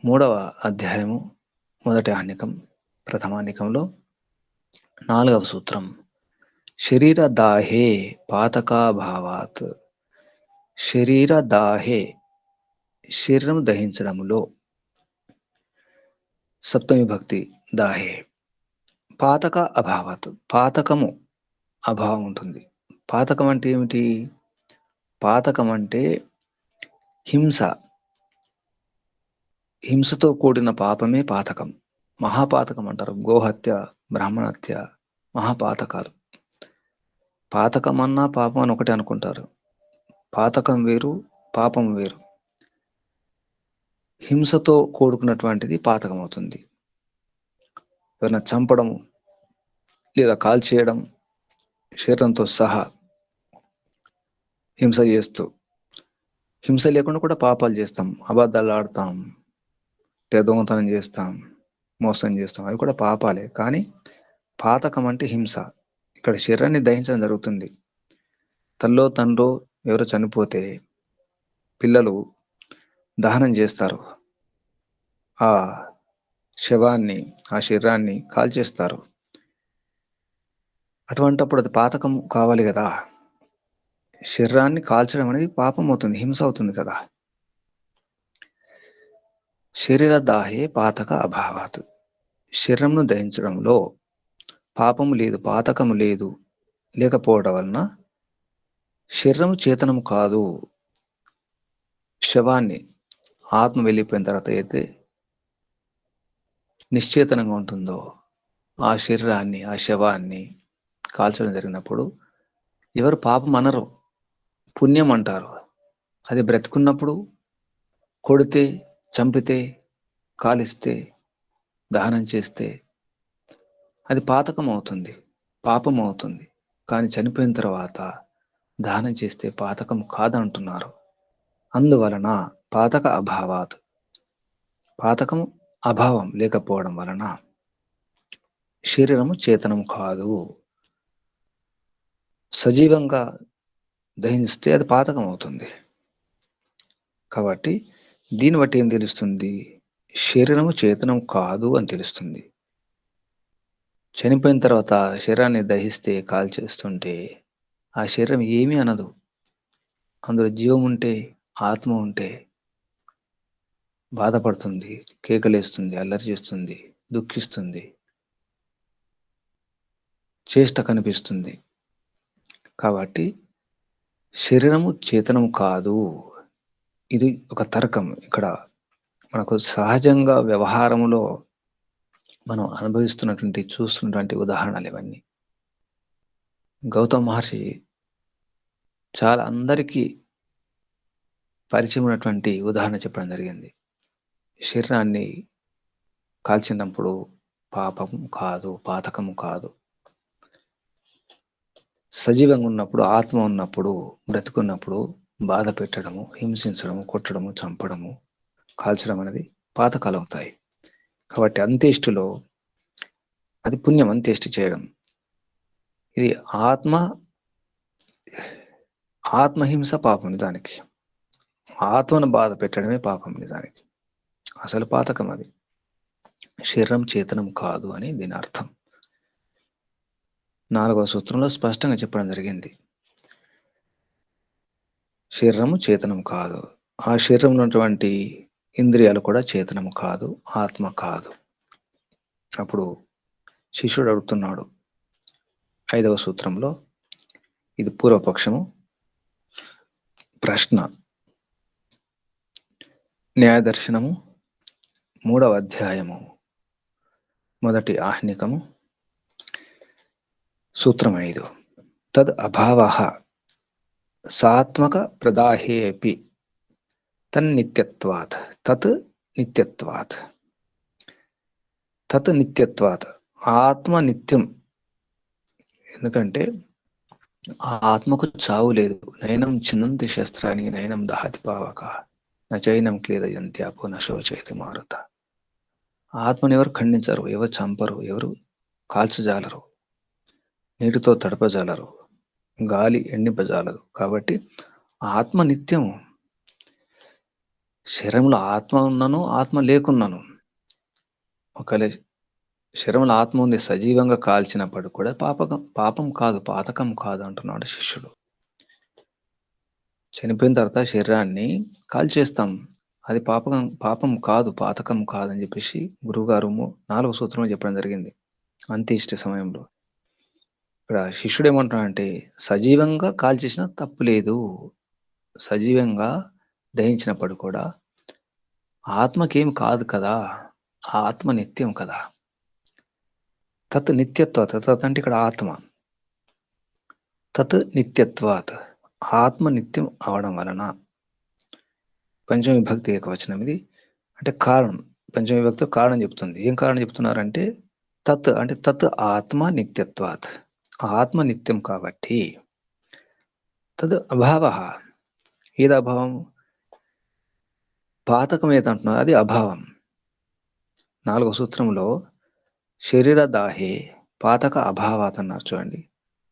3వ అధ్యాయము మొదటి ఆహ్నికం ప్రథమాహ్నికంలో 4వ సూత్రం శరీర దాహే పాతకాభావాత్. శరీర దాహే శరీరం దహించడములో సప్తమి భక్తి దాహే పాతక అభావాత్. పాతకము అభావం ఉంటుంది. పాతకం అంటే ఏమిటి? పాతకం అంటే హింస. హింసతో కూడిన పాపమే పాతకం. మహాపాతకం అంటారు. గోహత్య, బ్రాహ్మణహత్య మహాపాతకాలు. పాతకం అన్నా పాపం అని ఒకటే అనుకుంటారు. పాతకం వేరు, పాపం వేరు. హింసతో కూడుకున్నటువంటిది పాతకం అవుతుంది. ఎవరైనా చంపడము లేదా కాల్చేయడం, శరీరంతో సహా హింస చేస్తూ, హింస లేకుండా కూడా పాపాలు చేస్తాం. అబద్ధాలు ఆడతాం, లేదా దొంగతనం చేస్తాం, మోసం చేస్తాం, అవి కూడా పాపాలే. కానీ పాతకం అంటే హింస. ఇక్కడ శరీరాన్ని దహించడం జరుగుతుంది. తల్లో తండ్రో ఎవరో చనిపోతే పిల్లలు దహనం చేస్తారు. ఆ శవాన్ని, ఆ శరీరాన్ని కాల్చేస్తారు. అటువంటప్పుడు అది పాతకం కావాలి కదా. శరీరాన్ని కాల్చడం అనేది పాపం అవుతుంది, హింస అవుతుంది కదా. శరీర దాహే పాతక అభావాత్. శరీరంను దహించడంలో పాపము లేదు, పాతకము లేదు. లేకపోవడం వలన శరీరము చేతనము కాదు. శవాన్ని ఆత్మ వెళ్ళిపోయిన తర్వాత అయితే నిశ్చేతనంగా ఉంటుందో ఆ శరీరాన్ని, ఆ శవాన్ని కాల్చడం జరిగినప్పుడు ఎవరు పాపం అనరు, పుణ్యం అంటారు. అది బ్రతుకున్నప్పుడు కొడితే, చంపితే, కాలిస్తే, దహనం చేస్తే అది పాతకం అవుతుంది, పాపం అవుతుంది. కానీ చనిపోయిన తర్వాత దహనం చేస్తే పాతకం కాదంటున్నారు. అందువలన పాతక అభావాత్, పాతకము అభావం లేకపోవడం వలన శరీరము చేతనం కాదు. సజీవంగా దహిస్తే అది పాతకం అవుతుంది. కాబట్టి దీన్ని బట్టి ఏం తెలుస్తుంది? శరీరము చేతనం కాదు అని తెలుస్తుంది. చనిపోయిన తర్వాత శరీరాన్ని దహిస్తే, కాల్చేస్తుంటే ఆ శరీరం ఏమీ అనదు. అందులో జీవం ఉంటే, ఆత్మ ఉంటే బాధపడుతుంది, కేకలేస్తుంది, అల్లరి చేస్తుంది, దుఃఖిస్తుంది, చేష్ట కనిపిస్తుంది. కాబట్టి శరీరము చేతనము కాదు. ఇది ఒక తర్కం. ఇక్కడ మనకు సహజంగా వ్యవహారములో మనం అనుభవిస్తున్నటువంటి, చూస్తున్నటువంటి ఉదాహరణలు ఇవన్నీ. గౌతమ మహర్షి చాలా అందరికీ పరిచయం ఉన్నటువంటి ఉదాహరణ చెప్పడం జరిగింది. శరీరాన్ని కాల్చినప్పుడు పాపం కాదు, పాతకము కాదు. సజీవంగా ఉన్నప్పుడు, ఆత్మ ఉన్నప్పుడు, బ్రతుకున్నప్పుడు బాధ పెట్టడము, హింసించడము, కొట్టడము, చంపడము, కాల్చడం అనేది పాతకాలు అవుతాయి. కాబట్టి అంత్యేష్టిలో అది పుణ్యం, అంత్యేష్టి చేయడం. ఇది ఆత్మహింస పాపం నిజానికి. ఆత్మను బాధ పెట్టడమే పాపం నిజానికి. అసలు పాతకం అది. శరీరం చేతనం కాదు అని దీని అర్థం. 4వ సూత్రంలో స్పష్టంగా చెప్పడం జరిగింది. శరీరము చేతనం కాదు. ఆ శరీరంలో ఉన్నటువంటి ఇంద్రియాలు కూడా చేతనము కాదు, ఆత్మ కాదు. అప్పుడు శిష్యుడు అడుగుతున్నాడు 5వ సూత్రంలో, ఇది పూర్వపక్షము, ప్రశ్న. న్యాయదర్శనము 3వ అధ్యాయము మొదటి ఆహ్నికము సూత్రం 5. తద్ అభావః సాత్మక ప్రదాహేపి తన్నిత్యత్వాత్. తత్ నిత్యత్వాత్. తత్ నిత్యత్వాత్. ఆత్మ నిత్యం. ఎందుకంటే ఆ ఆత్మకు చావు లేదు. నయనం ఛిన్నంతి శస్త్రాన్ని నయనం దహతి పావక నచైనం క్లేదయంతి అపో నశోచయతి మారుత. ఆత్మను ఎవరు ఖండించరు, ఎవరు చంపరు, ఎవరు కాల్చజాలరు. నీటితో తడపజాలరు, గాలి ఎండింపజాలదు. కాబట్టి ఆత్మ నిత్యం. శరీరంలో ఆత్మ ఉన్నను, ఆత్మ లేకున్నను. ఒకవేళ శరీరంలో ఆత్మ ఉంది, సజీవంగా కాల్చినప్పుడు కూడా పాపం కాదు, పాతకం కాదు అంటున్నాడు శిష్యుడు. చనిపోయిన తర్వాత శరీరాన్ని కాల్చేస్తాం. అది పాపం కాదు, పాతకం కాదని చెప్పేసి గురువుగారు 4వ సూత్రంలో చెప్పడం జరిగింది అంత్యేష్టి సమయంలో. ఇక్కడ శిష్యుడు ఏమంటున్నాడంటే, సజీవంగా కాల్చేసినా తప్పు లేదు. సజీవంగా దహించినప్పుడు కూడా ఆత్మకేం కాదు కదా, ఆత్మ నిత్యం కదా. తత్ నిత్యత్వాత్, తత్ అంటే ఇక్కడ ఆత్మ. తత్ నిత్యత్వాత్, ఆత్మ నిత్యం అవడం వలన. పంచమ విభక్తి ఏకవచనం ఇది. అంటే కారణం. పంచమ విభక్తి కారణం చెప్తుంది. ఏం కారణం చెప్తున్నారంటే, తత్ అంటే తత్ ఆత్మ నిత్యత్వాత్, ఆత్మ నిత్యం కాబట్టి. తద్ అభావ, ఏది అభావం? పాతకం ఏదంటున్నారు అది అభావం. 4వ సూత్రంలో శరీర దాహే పాతక అభావాత్ అన్నారు చూడండి.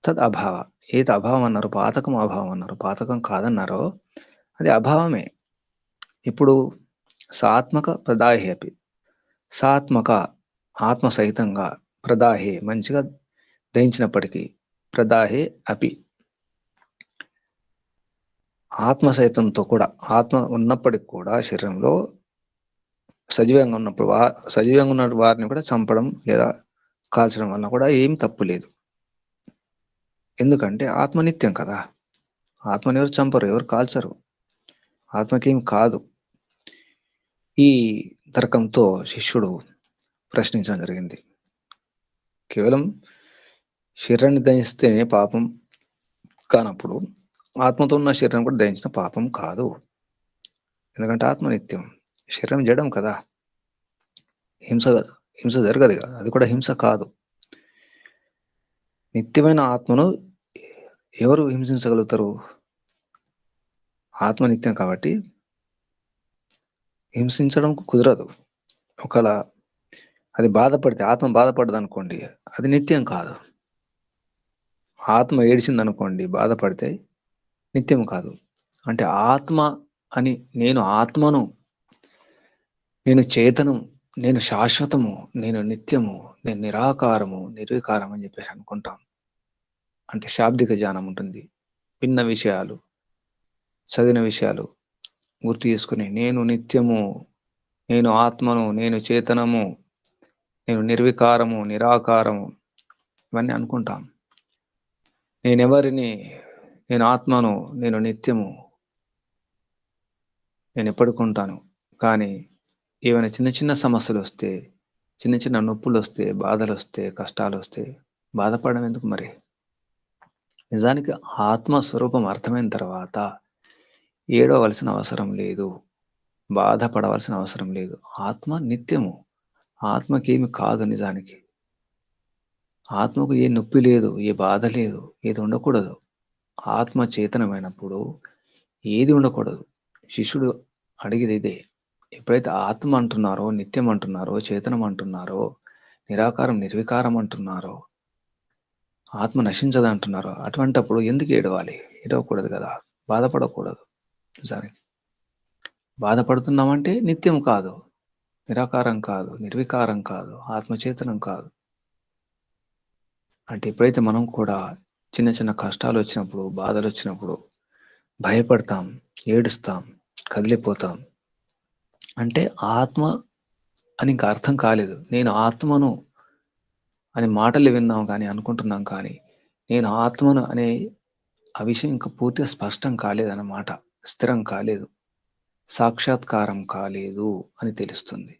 తద్ అభావ, ఏది అభావం అన్నారు? పాతకం అభావం అన్నారు. పాతకం కాదన్నారో అది అభావమే. ఇప్పుడు సాత్మక ప్రదాహే అపి, సాత్మక ఆత్మ సహితంగా, ప్రదాహే మంచిగా దహించినప్పటికీ, ప్రదాహే అపి ఆత్మ సహితంతో కూడా, ఆత్మ ఉన్నప్పటికి కూడా శరీరంలో సజీవంగా ఉన్నప్పుడు సజీవంగా ఉన్న వారిని కూడా చంపడం లేదా కాల్చడం వల్ల కూడా ఏం తప్పు లేదు. ఎందుకంటే ఆత్మ నిత్యం కదా. ఆత్మని ఎవరు చంపరు, ఎవరు కాల్చరు, ఆత్మకేం కాదు. ఈ తర్కంతో శిష్యుడు ప్రశ్నించడం జరిగింది. కేవలం శరీరాన్ని దహిస్తేనే పాపం కానప్పుడు ఆత్మతో ఉన్న శరీరం కూడా దహించిన పాపం కాదు. ఎందుకంటే ఆత్మ నిత్యం, శరీరం జడం కదా. హింస హింస జరగదు కదా, అది కూడా హింస కాదు. నిత్యమైన ఆత్మను ఎవరు హింసించగలుగుతారు? ఆత్మ నిత్యం కాబట్టి హింసించడం కుదరదు. ఒకవేళ అది బాధపడితే, ఆత్మ బాధపడదు అనుకోండి, అది నిత్యం కాదు. ఆత్మ ఏడిచింది అనుకోండి, బాధపడితే నిత్యం కాదు. అంటే ఆత్మ అని, నేను ఆత్మను, నేను చేతనం, నేను శాశ్వతము, నేను నిత్యము, నేను నిరాకారము, నిర్వికారం అని చెప్పేసి అనుకుంటాం. అంటే శాబ్దిక జ్ఞానం ఉంటుంది. విన్న విషయాలు, చదివిన విషయాలు గుర్తు చేసుకుని, నేను నిత్యము, నేను ఆత్మను, నేను చేతనము, నేను నిర్వికారము, నిరాకారము, ఇవన్నీ అనుకుంటాం. నేనెవరిని, నేను ఆత్మను, నేను నిత్యము, నేను ఎప్పటికుంటాను. కానీ ఏమైనా చిన్న చిన్న సమస్యలు వస్తే, చిన్న చిన్న నొప్పులు వస్తే, బాధలు వస్తే, కష్టాలు వస్తే బాధపడడం ఎందుకు మరి? నిజానికి ఆత్మస్వరూపం అర్థమైన తర్వాత ఏడవలసిన అవసరం లేదు, బాధపడవలసిన అవసరం లేదు. ఆత్మ నిత్యము, ఆత్మకేమి కాదు. నిజానికి ఆత్మకు ఏ నొప్పి లేదు, ఏ బాధ లేదు, ఏది ఉండకూడదు. ఆత్మ చేతనమైనప్పుడు ఏది ఉండకూడదు. శిష్యుడు అడిగేది ఇదే. ఎప్పుడైతే ఆత్మ అంటున్నారో, నిత్యం అంటున్నారో, చేతనం అంటున్నారో, నిరాకారం నిర్వికారం అంటున్నారో, ఆత్మ నశించదు అంటున్నారో, అటువంటప్పుడు ఎందుకు ఏడవాలి? ఏడవకూడదు కదా, బాధపడకూడదు. నిజానికి బాధపడుతున్నామంటే నిత్యం కాదు, నిరాకారం కాదు, నిర్వికారం కాదు, ఆత్మచేతనం కాదు. అంటే ఎప్పుడైతే మనం కూడా చిన్న చిన్న కష్టాలు వచ్చినప్పుడు, బాధలు వచ్చినప్పుడు భయపడతాం, ఏడుస్తాం, కదిలిపోతాం, అంటే ఆత్మ అని ఇంకా అర్థం కాలేదు. నేను ఆత్మను అని మాటలు విన్నాం కానీ, అనుకుంటున్నాం కానీ, నేను ఆత్మను అనే ఆ విషయం ఇంకా పూర్తిగా స్పష్టం కాలేదన్నమాట. స్థిరం కాలేదు, సాక్షాత్కారం కాలేదు అని తెలుస్తుంది.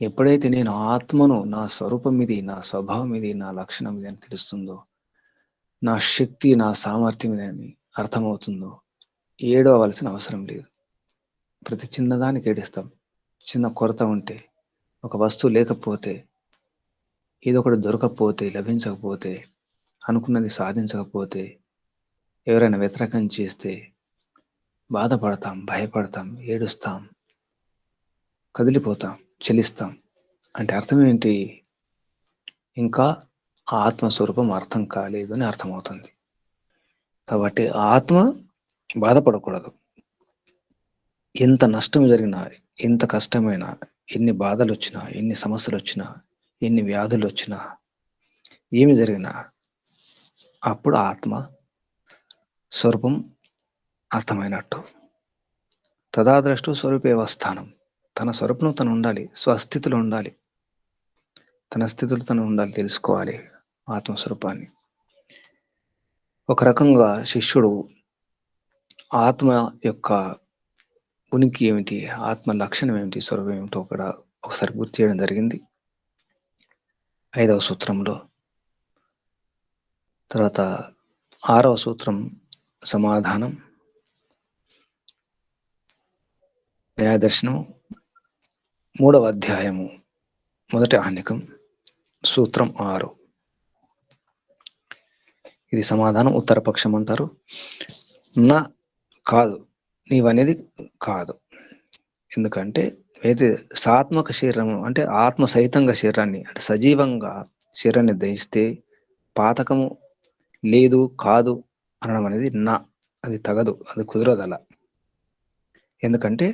ఎప్పుడైతే నేను ఆత్మను, నా స్వరూపం ఇది, నా స్వభావం ఇది, నా లక్షణం ఇది అని తెలుస్తుందో, నా శక్తి, నా సామర్థ్యం ఇది అని అర్థమవుతుందో, ఏడవలసిన అవసరం లేదు. ప్రతి చిన్నదానికి ఏడుస్తాం. చిన్న కొరత ఉంటే, ఒక వస్తువు లేకపోతే, ఏదో ఒకటి దొరకకపోతే, లభించకపోతే, అనుకున్నది సాధించకపోతే, ఎవరైనా వ్యతిరేకం చేస్తే బాధపడతాం, భయపడతాం, ఏడుస్తాం, కదిలిపోతాం, చలిస్తాం. అంటే అర్థం ఏంటి? ఇంకా ఆత్మస్వరూపం అర్థం కాలేదు అని అర్థమవుతుంది. కాబట్టి ఆత్మ బాధపడకూడదు. ఎంత నష్టం జరిగినా, ఎంత కష్టమైనా, ఎన్ని బాధలొచ్చినా, ఎన్ని సమస్యలొచ్చినా, ఎన్ని వ్యాధులొచ్చినా, ఏమి జరిగినా అప్పుడు ఆత్మ స్వరూపం అర్థమైనట్టు. తదాద్రష్టు స్వరూపేవ స్థానం. తన స్వరూపంలో తను ఉండాలి. స్వస్థితిలో ఉండాలి. తన స్థితిలో తను ఉండాలి, తెలుసుకోవాలి ఆత్మస్వరూపాన్ని. ఒక రకంగా శిష్యుడు ఆత్మ యొక్క ఉనికి ఏమిటి, ఆత్మ లక్షణం ఏమిటి, స్వరూపం ఏమిటో కూడా ఒకసారి గుర్తు చేయడం జరిగింది 5వ సూత్రంలో. తర్వాత 6వ సూత్రం సమాధానం, న్యాయదర్శనం 3వ అధ్యాయము మొదటి ఆహ్నికం సూత్రం 6. ఇది సమాధానం. ఉత్తరపక్షం అంటారు. నా కాదు, నీవనేది కాదు. ఎందుకంటే అయితే సాత్మక శరీరం అంటే ఆత్మ సహితంగా శరీరాన్ని అంటే సజీవంగా శరీరాన్ని దహిస్తే పాతకము లేదు కాదు అనడం అనేది నా, అది తగదు, అది కుదరదు అలా. ఎందుకంటే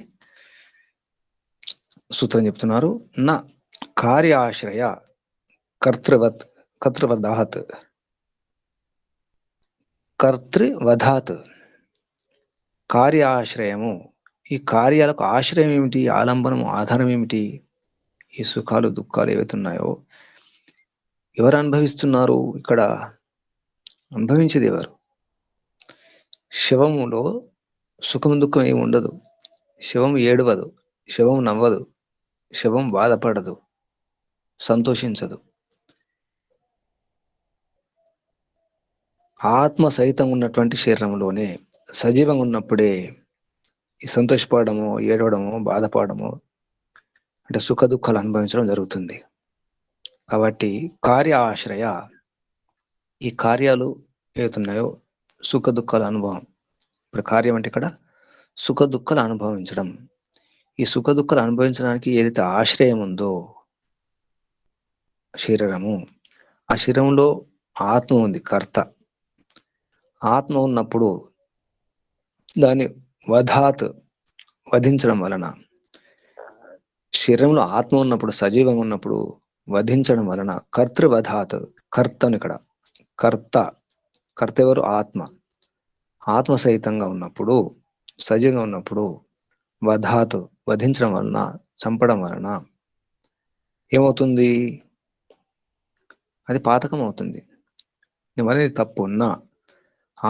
సూత్రం చెప్తున్నారు, నా కార్యాశ్రయ కర్తృవధాత్ కార్యాశ్రయము. ఈ కార్యాలకు ఆశ్రయం ఏమిటి, ఆలంబనము, ఆధారం ఏమిటి? ఈ సుఖాలు దుఃఖాలు ఏవైతే ఉన్నాయో ఎవరు అనుభవిస్తున్నారు? ఇక్కడ అనుభవించేది ఎవరు? శవములో సుఖం దుఃఖం ఏమి ఉండదు. శవం ఏడవదు, శవం నవ్వదు, శవం బాధపడదు, సంతోషించదు. ఆత్మ సహితం ఉన్నటువంటి శరీరంలోనే సజీవంగా ఉన్నప్పుడే ఈ సంతోషపడము, ఏడవడము, బాధపడము అంటే సుఖ దుఃఖాలు అనుభవించడం జరుగుతుంది. కాబట్టి కార్య ఆశ్రయ, ఈ కార్యాలు ఏవైతున్నాయో సుఖ దుఃఖాల అనుభవం. ఇప్పుడు కార్యం అంటే ఇక్కడ సుఖ దుఃఖాలు అనుభవించడం. ఈ సుఖ దుఃఖాలు అనుభవించడానికి ఏదైతే ఆశ్రయం ఉందో శరీరము, ఆ శరీరంలో ఆత్మ ఉంది, కర్త. ఆత్మ ఉన్నప్పుడు దాన్ని వధించడం వలన, శరీరంలో ఆత్మ ఉన్నప్పుడు సజీవంగా ఉన్నప్పుడు వధించడం వలన కర్తృవధాత్, కర్తను ఇక్కడ కర్త ఎవరు? ఆత్మ. ఆత్మ సహితంగా ఉన్నప్పుడు సజీవంగా ఉన్నప్పుడు వధించడం వలన, చంపడం వలన ఏమవుతుంది? అది పాతకం అవుతుంది. నువ్వనేది తప్పు. ఉన్నా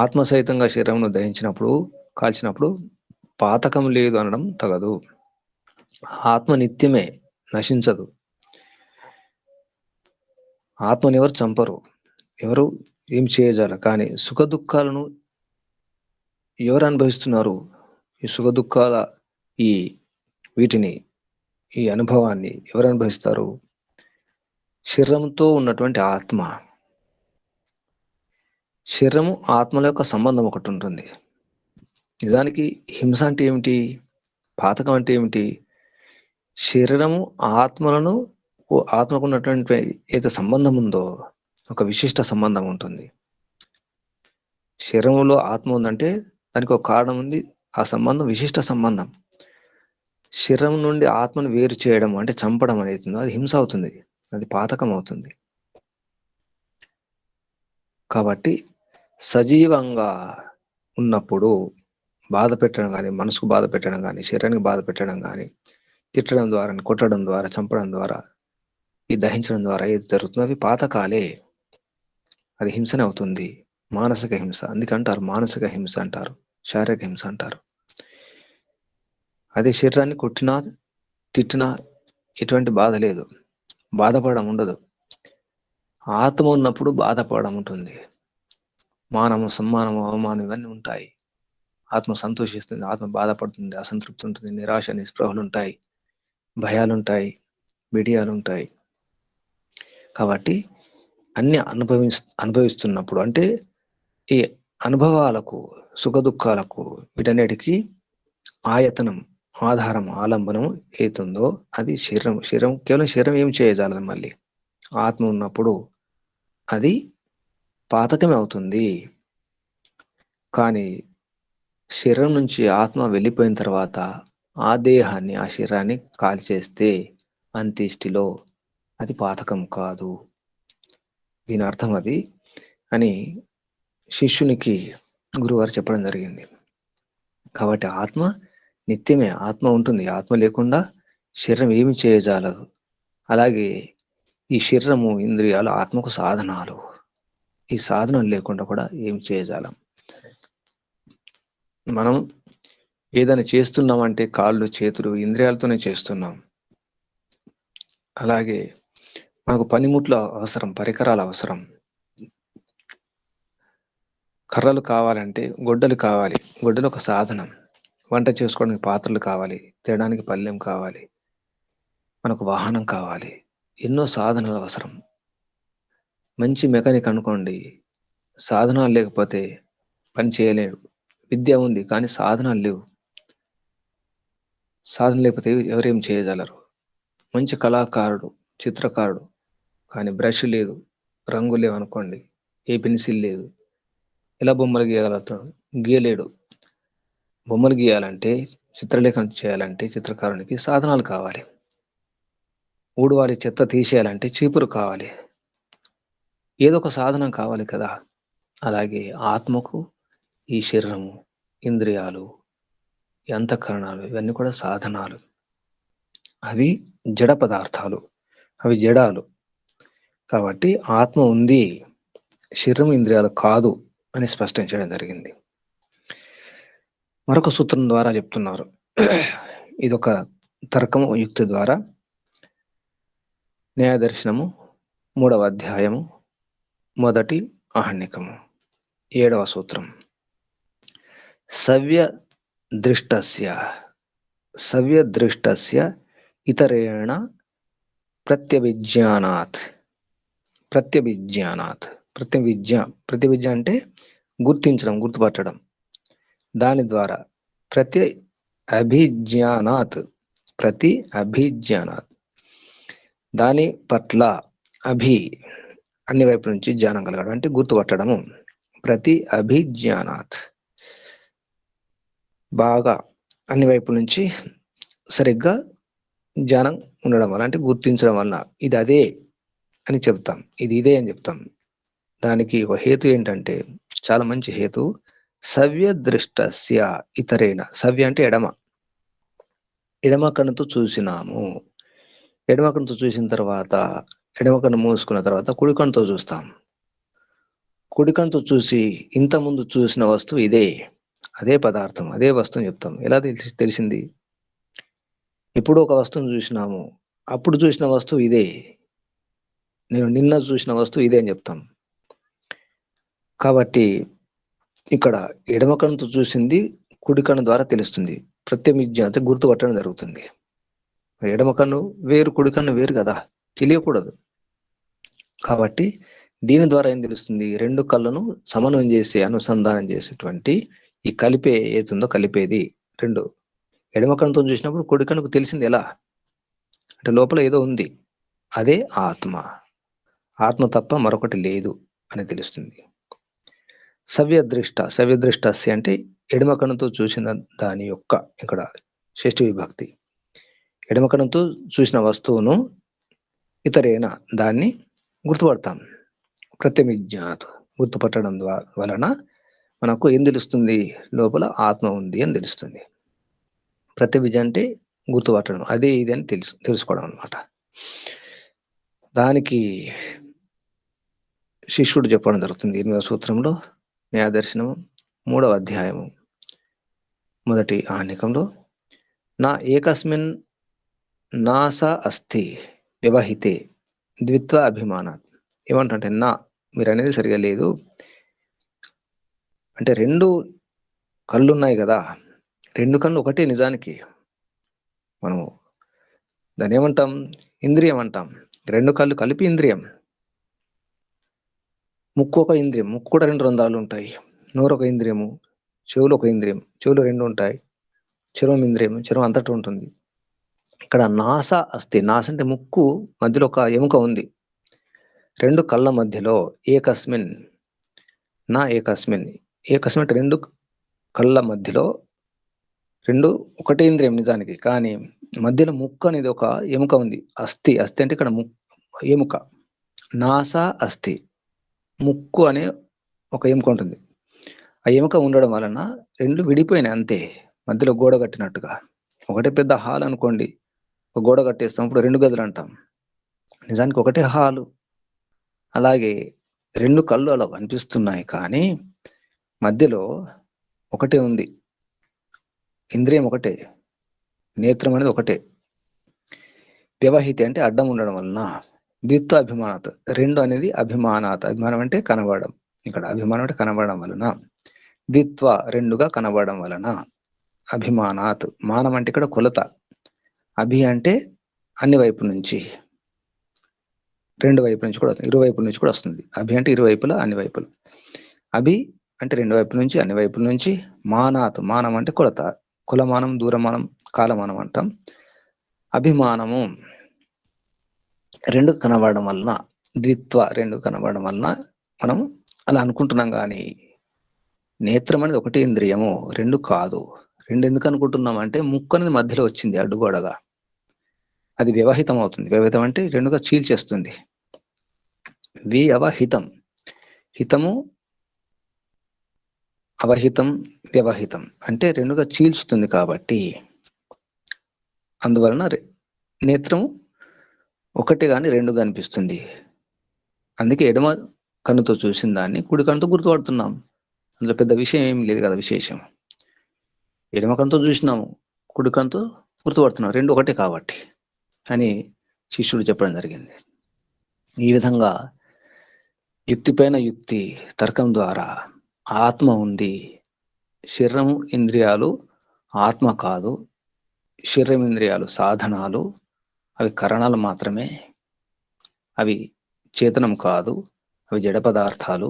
ఆత్మ సహితంగా శరీరంను దహించినప్పుడు, కాల్చినప్పుడు పాతకం లేదు అనడం తగదు. ఆత్మ నిత్యమే, నశించదు. ఆత్మని ఎవరు చంపరు, ఎవరు ఏం చేయజాల. కానీ సుఖ దుఃఖాలను ఎవరు అనుభవిస్తున్నారు? ఈ సుఖ దుఃఖాల వీటిని, ఈ అనుభవాన్ని ఎవరు అనుభవిస్తారు? శరీరంతో ఉన్నటువంటి ఆత్మ. శరీరము ఆత్మల యొక్క సంబంధం ఒకటి ఉంటుంది. నిజానికి హింస అంటే ఏమిటి, పాతకం అంటే ఏమిటి? శరీరము ఆత్మకు ఉన్నటువంటి ఏదైతే సంబంధం ఉందో ఒక విశిష్ట సంబంధం ఉంటుంది. శరీరంలో ఆత్మ ఉందంటే దానికి ఒక కారణం ఉంది. ఆ సంబంధం విశిష్ట సంబంధం. శరీరం నుండి ఆత్మను వేరు చేయడం అంటే చంపడం అనేది అది హింస అవుతుంది, అది పాతకం అవుతుంది. కాబట్టి సజీవంగా ఉన్నప్పుడు బాధ పెట్టడం కానీ, మనసుకు బాధ పెట్టడం కానీ, శరీరానికి బాధ పెట్టడం కానీ, తిట్టడం ద్వారా, కొట్టడం ద్వారా, చంపడం ద్వారా, ఈ దహించడం ద్వారా ఏది జరుగుతుందో అవి పాతకాలే. అది హింసనే అవుతుంది, మానసిక హింస. అందుకంటారు మానసిక హింస అంటారు, శారీరక హింస అంటారు. అదే శరీరాన్ని కొట్టినా తిట్టినా ఎటువంటి బాధ లేదు, బాధపడడం ఉండదు. ఆత్మ ఉన్నప్పుడు బాధపడడం ఉంటుంది. మానము, సమ్మానము, అవమానం ఇవన్నీ ఉంటాయి. ఆత్మ సంతోషిస్తుంది, ఆత్మ బాధపడుతుంది, అసంతృప్తి ఉంటుంది, నిరాశ నిస్పృహలు ఉంటాయి, భయాలుంటాయి, బిడియాలుంటాయి. కాబట్టి అన్ని అనుభవిస్తున్నప్పుడు అంటే ఈ అనుభవాలకు, సుఖ దుఃఖాలకు, వీటన్నిటికీ ఆయతనం, ఆధారం, ఆలంబనం ఏతుందో అది శరీరం. కేవలం శరీరం ఏం చేయజాలదు. మళ్ళీ ఆత్మ ఉన్నప్పుడు అది పాతకమే అవుతుంది. కానీ శరీరం నుంచి ఆత్మ వెళ్ళిపోయిన తర్వాత ఆ దేహాన్ని, ఆ శరీరాన్ని కాల్చేస్తే అంత్యేష్టిలో అది పాతకం కాదు. దీని అర్థం అది అని శిష్యునికి గురువారు చెప్పడం జరిగింది. కాబట్టి ఆత్మ నిత్యమే, ఆత్మ ఉంటుంది. ఆత్మ లేకుండా శరీరం ఏమి చేయజాలదు. అలాగే ఈ శరీరము, ఇంద్రియాలు ఆత్మకు సాధనాలు. ఈ సాధనం లేకుండా కూడా ఏం చేయజాలం. మనం ఏదైనా చేస్తున్నామంటే కాళ్ళు, చేతులు, ఇంద్రియాలతోనే చేస్తున్నాం. అలాగే మనకు పనిముట్లు అవసరం, పరికరాలు అవసరం. కర్రలు కావాలంటే గొడ్డలు కావాలి. గొడ్డలు ఒక సాధనం. వంట చేసుకోవడానికి పాత్రలు కావాలి, తినడానికి పళ్ళెం కావాలి, మనకు వాహనం కావాలి. ఎన్నో సాధనాలు అవసరం. మంచి మెకానిక్ అనుకోండి, సాధనాలు లేకపోతే పని చేయలేడు. విద్య ఉంది కానీ సాధనాలు లేవు. సాధన లేకపోతే ఎవరేం చేయగలరు. మంచి కళాకారుడు, చిత్రకారుడు కానీ బ్రష్ లేదు, రంగు లేవు అనుకోండి, ఏ పెన్సిల్ లేదు, ఎలా బొమ్మలు గీయగలుగుతాడు? గీయలేడు. బొమ్మలు గీయాలంటే, చిత్రలేఖనం చేయాలంటే చిత్రకారునికి సాధనాలు కావాలి. ఊడవాలి, చెత్త తీసేయాలంటే చీపురు కావాలి. ఏదో ఒక సాధనం కావాలి కదా. అలాగే ఆత్మకు ఈ శరీరము, ఇంద్రియాలు, ఈ అంతఃకరణాలు ఇవన్నీ కూడా సాధనాలు. అవి జడ పదార్థాలు, అవి జడాలు. కాబట్టి ఆత్మ ఉంది, శరీరం ఇంద్రియాలు కాదు అని స్పష్టం చేయడం జరిగింది. మరొక సూత్రం ద్వారా చెప్తున్నారు. ఇదొక తర్కము యుక్తి ద్వారా న్యాయదర్శనము 3వ అధ్యాయము మొదటి ఆహ్నికము 7వ సూత్రం. సవ్య దృష్టస్య ఇతరేణ ప్రత్యభిజ్ఞానాత్. ప్రత్యభిజ్ఞ అంటే గుర్తించడం, గుర్తుపట్టడం. దాని ద్వారా ప్రతి అభిజ్ఞానాత్ దాని పట్ల అన్ని వైపుల నుంచి జ్ఞానం కలగడం అంటే గుర్తుపట్టడము. ప్రతి అభిజ్ఞానాత్ బాగా అన్ని వైపుల నుంచి సరిగ్గా జ్ఞానం ఉండడం వల్ల, అంటే గుర్తించడం వల్ల ఇది అదే అని చెప్తాం, ఇది ఇదే అని చెప్తాం. దానికి ఒక హేతు ఏంటంటే, చాలా మంచి హేతు. సవ్య దృష్టస్య ఇతరేణ. సవ్య అంటే ఎడమ కన్నుతో చూసినాము. ఎడమ కన్నుతో చూసిన తర్వాత, ఎడమ కన్ను మూసుకున్న తర్వాత కుడి కన్నుతో చూస్తాం. కుడి కన్నుతో చూసి ఇంత ముందు చూసిన వస్తువు ఇదే, అదే పదార్థం, అదే వస్తువు చెప్తాం. ఎలా తెలిసింది? ఇప్పుడు ఒక వస్తువును చూసినాము, అప్పుడు చూసిన వస్తువు ఇదే, నేను నిన్న చూసిన వస్తువు ఇదే అని చెప్తాం. కాబట్టి ఇక్కడ ఎడమ కన్నుతో చూసింది కుడి కన్ను ద్వారా తెలుస్తుంది. ప్రత్యభిజ్ఞ అంటే గుర్తుపట్టడం జరుగుతుంది. ఎడమ కన్ను వేరు, కుడి కన్ను వేరు కదా, తెలియకూడదు. కాబట్టి దీని ద్వారా ఏం తెలుస్తుంది? రెండు కళ్ళను సమన్వయం చేసి అనుసంధానం చేసేటువంటి ఈ కలిపే ఏతుందో, కలిపేది రెండు. ఎడమ కన్నుతో చూసినప్పుడు కుడి కన్నుకు తెలిసింది ఎలా అంటే లోపల ఏదో ఉంది, అదే ఆత్మ తప్ప మరొకటి లేదు అని తెలుస్తుంది. సవ్యదృష్టస్య అంటే ఎడమ కన్నుతో చూసిన దాని యొక్క, ఇక్కడ షష్ఠి విభక్తి, ఎడమ కన్నుతో చూసిన వస్తువును ఇతరేనా దాన్ని గుర్తుపడతాం. ప్రత్యభిజ్ఞాత్ గుర్తుపట్టడం వలన మనకు ఏం తెలుస్తుంది? లోపల ఆత్మ ఉంది అని తెలుస్తుంది. ప్రత్యభిజ్ఞ అంటే గుర్తుపట్టడం, అదే ఇది అని తెలుసుకోవడం అనమాట. దానికి శిష్యుడు చెప్పడం జరుగుతుంది 8వ సూత్రంలో, న్యాయదర్శనము 3వ అధ్యాయము మొదటి ఆహ్నికంలో. నా ఏకస్మిన్ నాస అస్థి వ్యవహితే ద్విత్వ అభిమానాత్. ఏమంటే నా, మీరు అనేది సరిగా లేదు అంటే, రెండు కళ్ళు ఉన్నాయి కదా, రెండు కళ్ళు ఒకటే నిజానికి. మనము దాన్ని ఏమంటాం? ఇంద్రియం అంటాం. రెండు కళ్ళు కలిపి ఇంద్రియం. ముక్కు ఒక ఇంద్రియం, ముక్కు కూడా 2 రంధ్రాలు ఉంటాయి. నోరు ఒక ఇంద్రియము, చెవులు ఒక ఇంద్రియం, చెవులు 2 ఉంటాయి. చర్మం ఇంద్రియం, చర్మం అంతటా ఉంటుంది. ఇక్కడ నాస అస్థి, నాస అంటే ముక్కు మధ్యలో ఒక ఎముక ఉంది. రెండు కళ్ళ మధ్యలో ఏకస్మిన్ నా ఏకస్మిన్ ఏకస్మిన్ అంటే రెండు కళ్ళ మధ్యలో రెండు ఒకటే ఇంద్రియం నిజానికి, కానీ మధ్యలో ముక్కు అనేది ఒక ఎముక ఉంది. అస్థి అంటే ఇక్కడ ఎముక, నాస అస్థి, ముక్కు అనే ఒక ఎముక ఉంటుంది. ఆ ఎముక ఉండడం వలన రెండు విడిపోయినాయి అంతే, మధ్యలో గోడ కట్టినట్టుగా. ఒకటే పెద్ద హాల్ అనుకోండి, ఒక గోడ కట్టేస్తాం, ఇప్పుడు రెండు గదులు అంటాం. నిజానికి ఒకటే హాలు. అలాగే రెండు కళ్ళు అలా కనిపిస్తున్నాయి, కానీ మధ్యలో ఒకటే ఉంది. ఇంద్రియం ఒకటే, నేత్రం అనేది ఒకటే. వ్యవహితి అంటే అడ్డం ఉండడం వలన. ద్విత్వ అభిమానత, రెండు అనేది అభిమానాత, అభిమానం అంటే కనబడడం, ఇక్కడ అభిమానం అంటే కనబడడం వలన. ద్విత్వ రెండుగా కనబడడం వలన. అభిమానాత్, మానం అంటే ఇక్కడ కొలత. అభి అంటే అన్ని వైపు నుంచి, రెండు వైపుల నుంచి కూడా, ఇరువైపుల నుంచి కూడా వస్తుంది. అభి అంటే ఇరువైపులా, అన్ని వైపులు. అభి అంటే రెండు వైపుల నుంచి, అన్ని వైపుల నుంచి. మానాత్, మానం అంటే కొలత, కులమానం, దూరమానం, కాలమానం అంటాం. అభిమానము రెండు కనబడడం వలన, ద్విత్వ రెండు కనబడడం వలన మనం అలా అనుకుంటున్నాం, కానీ నేత్రం అనేది ఒకటి ఇంద్రియము, రెండు కాదు. రెండు ఎందుకు అనుకుంటున్నాం అంటే ముక్కు అనేది మధ్యలో వచ్చింది అడ్డుగోడగా, అది వ్యవహితం అవుతుంది. వ్యవహితం అంటే రెండుగా చీల్చేస్తుంది. వ్యవహితం, హితము అవహితం, వ్యవహితం అంటే రెండుగా చీల్చుతుంది. కాబట్టి అందువలన నేత్రము ఒకటి కానీ రెండు కనిపిస్తుంది. అందుకే ఎడమ కన్నుతో చూసిన దాన్ని కుడి కన్నుతో గుర్తుపడుతున్నాం. అందులో పెద్ద విషయం ఏం లేదు కదా. విశేషం, ఎడమ కన్నుతో చూసినాము, కుడి కన్నుతో గుర్తుపడుతున్నాం, రెండు ఒకటే కాబట్టి అని శిష్యుడు చెప్పడం జరిగింది. ఈ విధంగా యుక్తి పైన యుక్తి, తర్కం ద్వారా ఆత్మ ఉంది, శరీరము ఇంద్రియాలు ఆత్మ కాదు, శరీరం ఇంద్రియాలు సాధనాలు, అవి కరణాలు మాత్రమే, అవి చేతనం కాదు, అవి జడ పదార్థాలు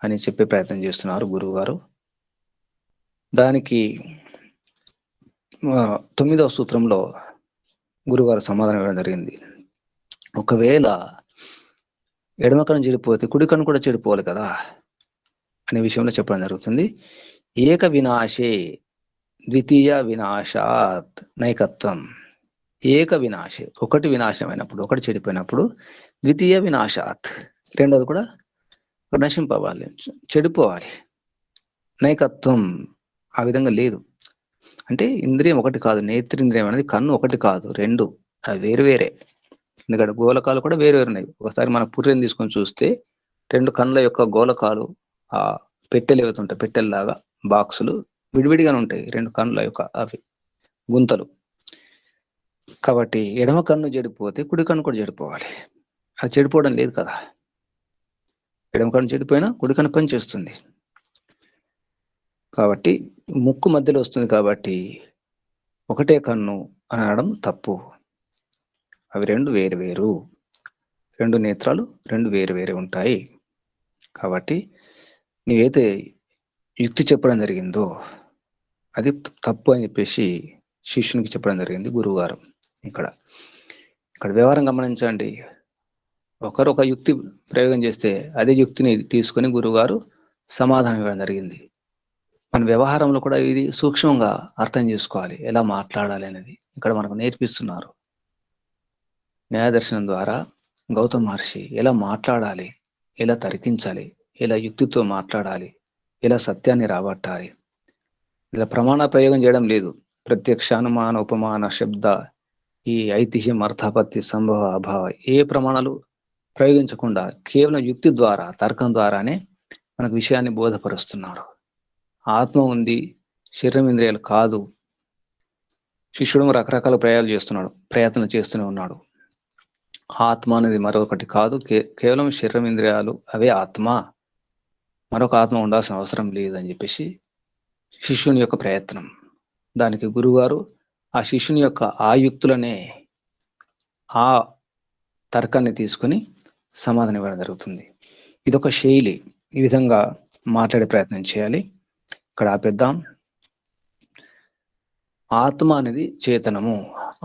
అని చెప్పే ప్రయత్నం చేస్తున్నారు గురువు గారు. దానికి 9వ సూత్రంలో గురువుగారు సమాధానం ఇవ్వడం జరిగింది. ఒకవేళ ఎడమ కన్ను చెడిపోతే కుడి కన్ను కూడా చెడిపోవాలి కదా అనే విషయంలో చెప్పడం జరుగుతుంది. ఏక వినాశే ద్వితీయ వినాశాత్ నైకత్వం. ఏక వినాశే, ఒకటి వినాశమైనప్పుడు, ఒకటి చెడిపోయినప్పుడు, ద్వితీయ వినాశాత్ రెండోది కూడా నశింపవాలి, చెడిపోవాలి. నైకత్వం ఆ విధంగా లేదు. అంటే ఇంద్రియం ఒకటి కాదు, నేత్రేంద్రియం అనేది కన్ను ఒకటి కాదు, రెండు అవి వేరు వేరే. ఎందుకంటే గోలకాలు కూడా వేరు వేరు ఉన్నాయి. ఒకసారి మన పుర్రెని తీసుకొని చూస్తే రెండు కన్నుల యొక్క గోలకాలు, ఆ పెట్టెలు ఏవైతుంటాయి, పెట్టెల్లాగా బాక్సులు విడివిడిగానే ఉంటాయి రెండు కన్నుల యొక్క అవి గుంతలు. కాబట్టి ఎడమ కన్ను చెడిపోతే కుడి కన్ను కూడా చెడిపోవాలి. అది చెడిపోవడం లేదు కదా. ఎడమ కన్ను చెడిపోయినా కుడి కన్ను పని చేస్తుంది. కాబట్టి ముక్కు మధ్యలో వస్తుంది కాబట్టి ఒకటే కన్ను అనడం తప్పు. అవి రెండు వేరు వేరు, రెండు నేత్రాలు రెండు వేరు వేరే ఉంటాయి. కాబట్టి నీవైతే యుక్తి చెప్పడం జరిగిందో అది తప్పు అని చెప్పేసి శిష్యునికి చెప్పడం జరిగింది గురువు గారు. ఇక్కడ వ్యవహారం గమనించండి. ఒకరు ఒక యుక్తి ప్రయోగం చేస్తే అదే యుక్తిని తీసుకొని గురువుగారు సమాధానం ఇవ్వడం జరిగింది. మన వ్యవహారంలో కూడా ఇది సూక్ష్మంగా అర్థం చేసుకోవాలి, ఎలా మాట్లాడాలి అనేది ఇక్కడ మనకు నేర్పిస్తున్నారు. న్యాయదర్శనం ద్వారా గౌతమ మహర్షి ఎలా మాట్లాడాలి, ఎలా తర్కించాలి, ఎలా యుక్తితో మాట్లాడాలి, ఎలా సత్యాన్ని రాబట్టాలి. ఇలా ప్రమాణ ప్రయోగం చేయడం లేదు. ప్రత్యక్ష, అనుమాన, ఉపమాన, శబ్ద, ఈ ఐతిహ్యం, అర్థాపత్తి, సంభవ, అభావ ఏ ప్రమాణాలు ప్రయోగించకుండా కేవలం యుక్తి ద్వారా, తర్కం ద్వారానే మనకు విషయాన్ని బోధపరుస్తున్నారు. ఆత్మ ఉంది, శరీరం ఇంద్రియాలు కాదు. శిష్యుడు రకరకాల ప్రయత్నం చేస్తూనే ఉన్నాడు. ఆత్మ అనేది మరొకటి కాదు, కేవలం శరీరం ఇంద్రియాలు అవే ఆత్మ, మరొక ఆత్మ ఉండాల్సిన అవసరం లేదని చెప్పేసి శిష్యుని యొక్క ప్రయత్నం. దానికి గురువుగారు ఆ శిష్యుని యొక్క ఆ యుక్తులనే, ఆ తర్కాన్ని తీసుకొని సమాధానం ఇవ్వడం జరుగుతుంది. ఇదొక శైలి, ఈ విధంగా మాట్లాడే ప్రయత్నం చేయాలి. ఇక్కడ ఆపేద్దాం. ఆత్మ అనేది చేతనము,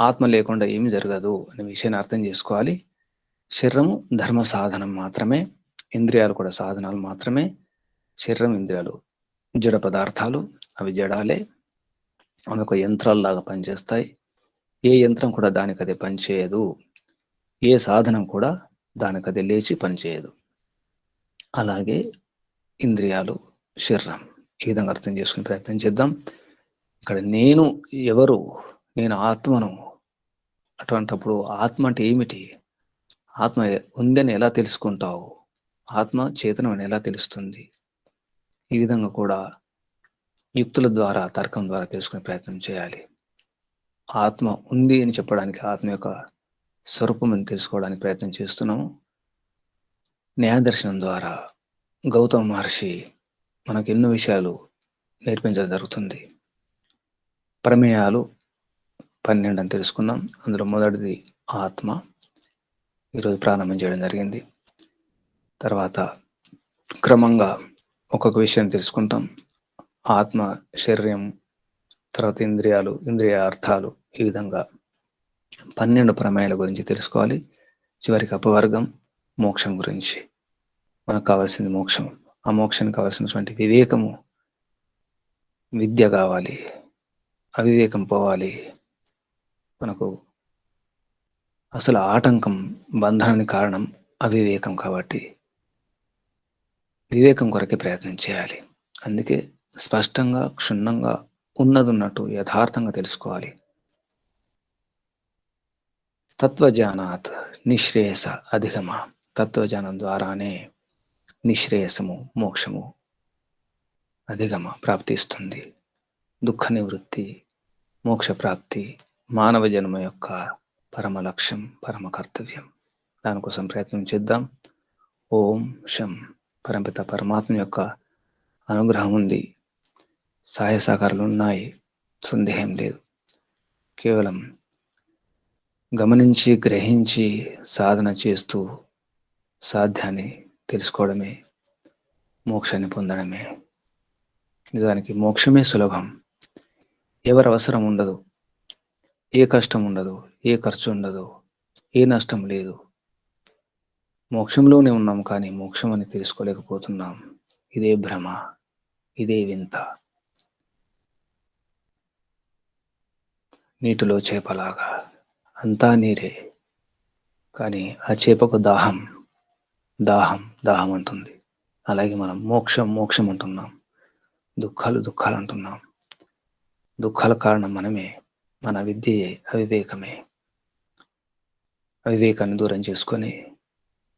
ఆత్మ లేకుండా ఏమి జరగదు అనే విషయాన్ని అర్థం చేసుకోవాలి. శరీరము ధర్మ సాధనం మాత్రమే, ఇంద్రియాలు కూడా సాధనాలు మాత్రమే. శరీరం ఇంద్రియాలు జడ పదార్థాలు, అవి జడాలే, అవి ఒక యంత్రాల్లాగా పనిచేస్తాయి. ఏ యంత్రం కూడా దానికదే పనిచేయదు, ఏ సాధనం కూడా దానికదే లేచి పనిచేయదు. అలాగే ఇంద్రియాలు, శరీరం, ఈ విధంగా అర్థం చేసుకునే ప్రయత్నం చేద్దాం. ఇక్కడ నేను ఎవరు, నేను ఆత్మను. అటువంటప్పుడు ఆత్మ అంటే ఏమిటి, ఆత్మ ఉందని ఎలా తెలుసుకుంటావు, ఆత్మ చేతనం అని ఎలా తెలుస్తుంది, ఈ విధంగా కూడా యుక్తుల ద్వారా, తర్కం ద్వారా తెలుసుకునే ప్రయత్నం చేయాలి. ఆత్మ ఉంది అని చెప్పడానికి, ఆత్మ యొక్క స్వరూపం అని తెలుసుకోవడానికి ప్రయత్నం చేస్తున్నాము. న్యాయదర్శనం ద్వారా గౌతమ మహర్షి మనకు ఎన్నో విషయాలు నేర్పించడం జరుగుతుంది. ప్రమేయాలు 12 అని తెలుసుకున్నాం. అందులో మొదటిది ఆత్మ, ఈరోజు ప్రారంభం చేయడం జరిగింది. తర్వాత క్రమంగా ఒక్కొక్క విషయం తెలుసుకుంటాం. ఆత్మ, శరీరం, తర్వాత ఇంద్రియాలు, ఇంద్రియ అర్థాలు, ఈ విధంగా 12 ప్రమేయాల గురించి తెలుసుకోవాలి. చివరికి అపవర్గం, మోక్షం గురించి. మనకు కావాల్సింది మోక్షం. ఆ మోక్షానికి కావాల్సినటువంటి వివేకము, విద్య కావాలి. అవివేకం పోవాలి. మనకు అసలు ఆటంకం, బంధానికి కారణం అవివేకం. కాబట్టి వివేకం కొరకే ప్రయత్నం చేయాలి. అందుకే స్పష్టంగా, క్షుణ్ణంగా, ఉన్నదున్నట్టు యథార్థంగా తెలుసుకోవాలి. తత్వజ్ఞానాత్ నిశ్రేయస అధిగమ. తత్వజ్ఞానం ద్వారానే నిశ్రేయసము, మోక్షము, అధిగమ ప్రాప్తిస్తుంది. దుఃఖ నివృత్తి, మోక్ష ప్రాప్తి మానవ జన్మ యొక్క పరమ లక్ష్యం, పరమ కర్తవ్యం. దానికోసం ప్రయత్నం చేద్దాం. ఓం శం. పరమపిత పరమాత్మ యొక్క అనుగ్రహం ఉంది, సహాయ సహకారాలు ఉన్నాయి, సందేహం లేదు. కేవలం గమనించి, గ్రహించి, సాధన చేస్తూ సాధ్యాన్ని తెలుసుకోవడమే, మోక్షాన్ని పొందడమే. నిజానికి మోక్షమే సులభం. ఎవరి అవసరం ఉండదు, ఏ కష్టం ఉండదు, ఏ ఖర్చు ఉండదు, ఏ నష్టం లేదు. మోక్షంలోనే ఉన్నాం, కానీ మోక్షం అని తెలుసుకోలేకపోతున్నాం. ఇదే భ్రమ, ఇదే వింత. నీటిలో చేపలాగా అంతా నీరే, కానీ ఆ చేపకు దాహం దాహం దాహం అంటుంది. అలాగే మనం మోక్షం మోక్షం అంటున్నాం, దుఃఖాలు దుఃఖాలు అంటున్నాం. దుఃఖాల కారణం మనమే, మన విద్యయే, అవివేకమే. అవివేకాన్ని దూరం చేసుకొని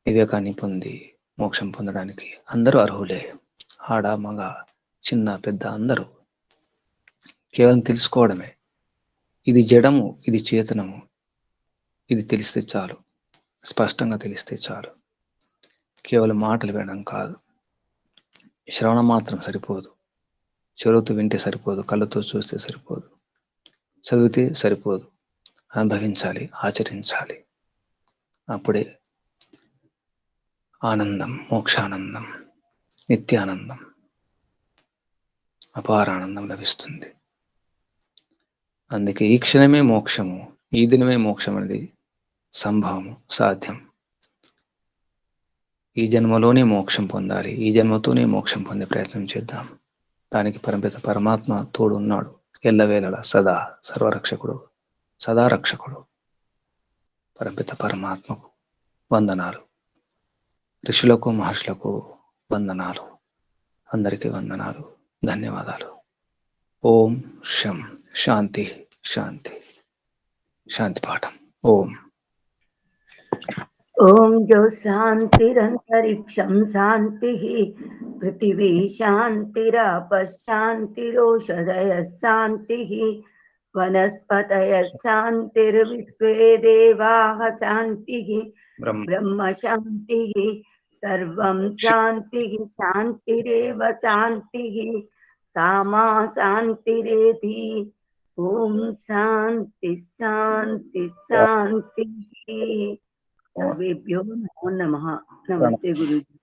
వివేకాన్ని పొంది మోక్షం పొందడానికి అందరూ అర్హులే. ఆడ మగ, చిన్న పెద్ద అందరూ. కేవలం తెలుసుకోవడమే. ఇది జడము, ఇది చేతనము, ఇది తెలిస్తే చాలు, స్పష్టంగా తెలిస్తే చాలు. కేవలం మాటలు వినడం కాదు, శ్రవణం మాత్రం సరిపోదు, చెవులతో వింటే సరిపోదు, కళ్ళతో చూస్తే సరిపోదు, చదివితే సరిపోదు, అనుభవించాలి, ఆచరించాలి. అప్పుడే ఆనందం, మోక్షానందం, నిత్యానందం, అపారానందం లభిస్తుంది. అందుకే ఈ క్షణమే మోక్షము, ఈ దినమే మోక్షం అనేది సంభవము, సాధ్యం. ఈ జన్మలోనే మోక్షం పొందాలి, ఈ జన్మతోనే మోక్షం పొందే ప్రయత్నం చేద్దాం. దానికి పరమపిత పరమాత్మ తోడు ఉన్నాడు, ఎల్లవేళలా, సదా సర్వరక్షకుడు, సదా రక్షకుడు. పరమపిత పరమాత్మకు వందనాలు, ఋషులకు మహర్షులకు వందనాలు, అందరికీ వందనాలు, ధన్యవాదాలు. ఓం శం. శాంతి శాంతి. శాంతి పాఠం. ఓం. ओम जो शांतिरंतरिक्षं शांतिः पृथिवी शांतिराप शांतिरोषधयः शांतिः वनस्पतयः शांतिर्विश्वे देवाः शांतिः ब्रह्म शांतिः सर्वं शांतिः शांतिरेव शांतिः सामा शांतिरेधि ओम शांति शांति शांति। सर्वेभ्यो नमो नमः। नमस्ते गुरुजी।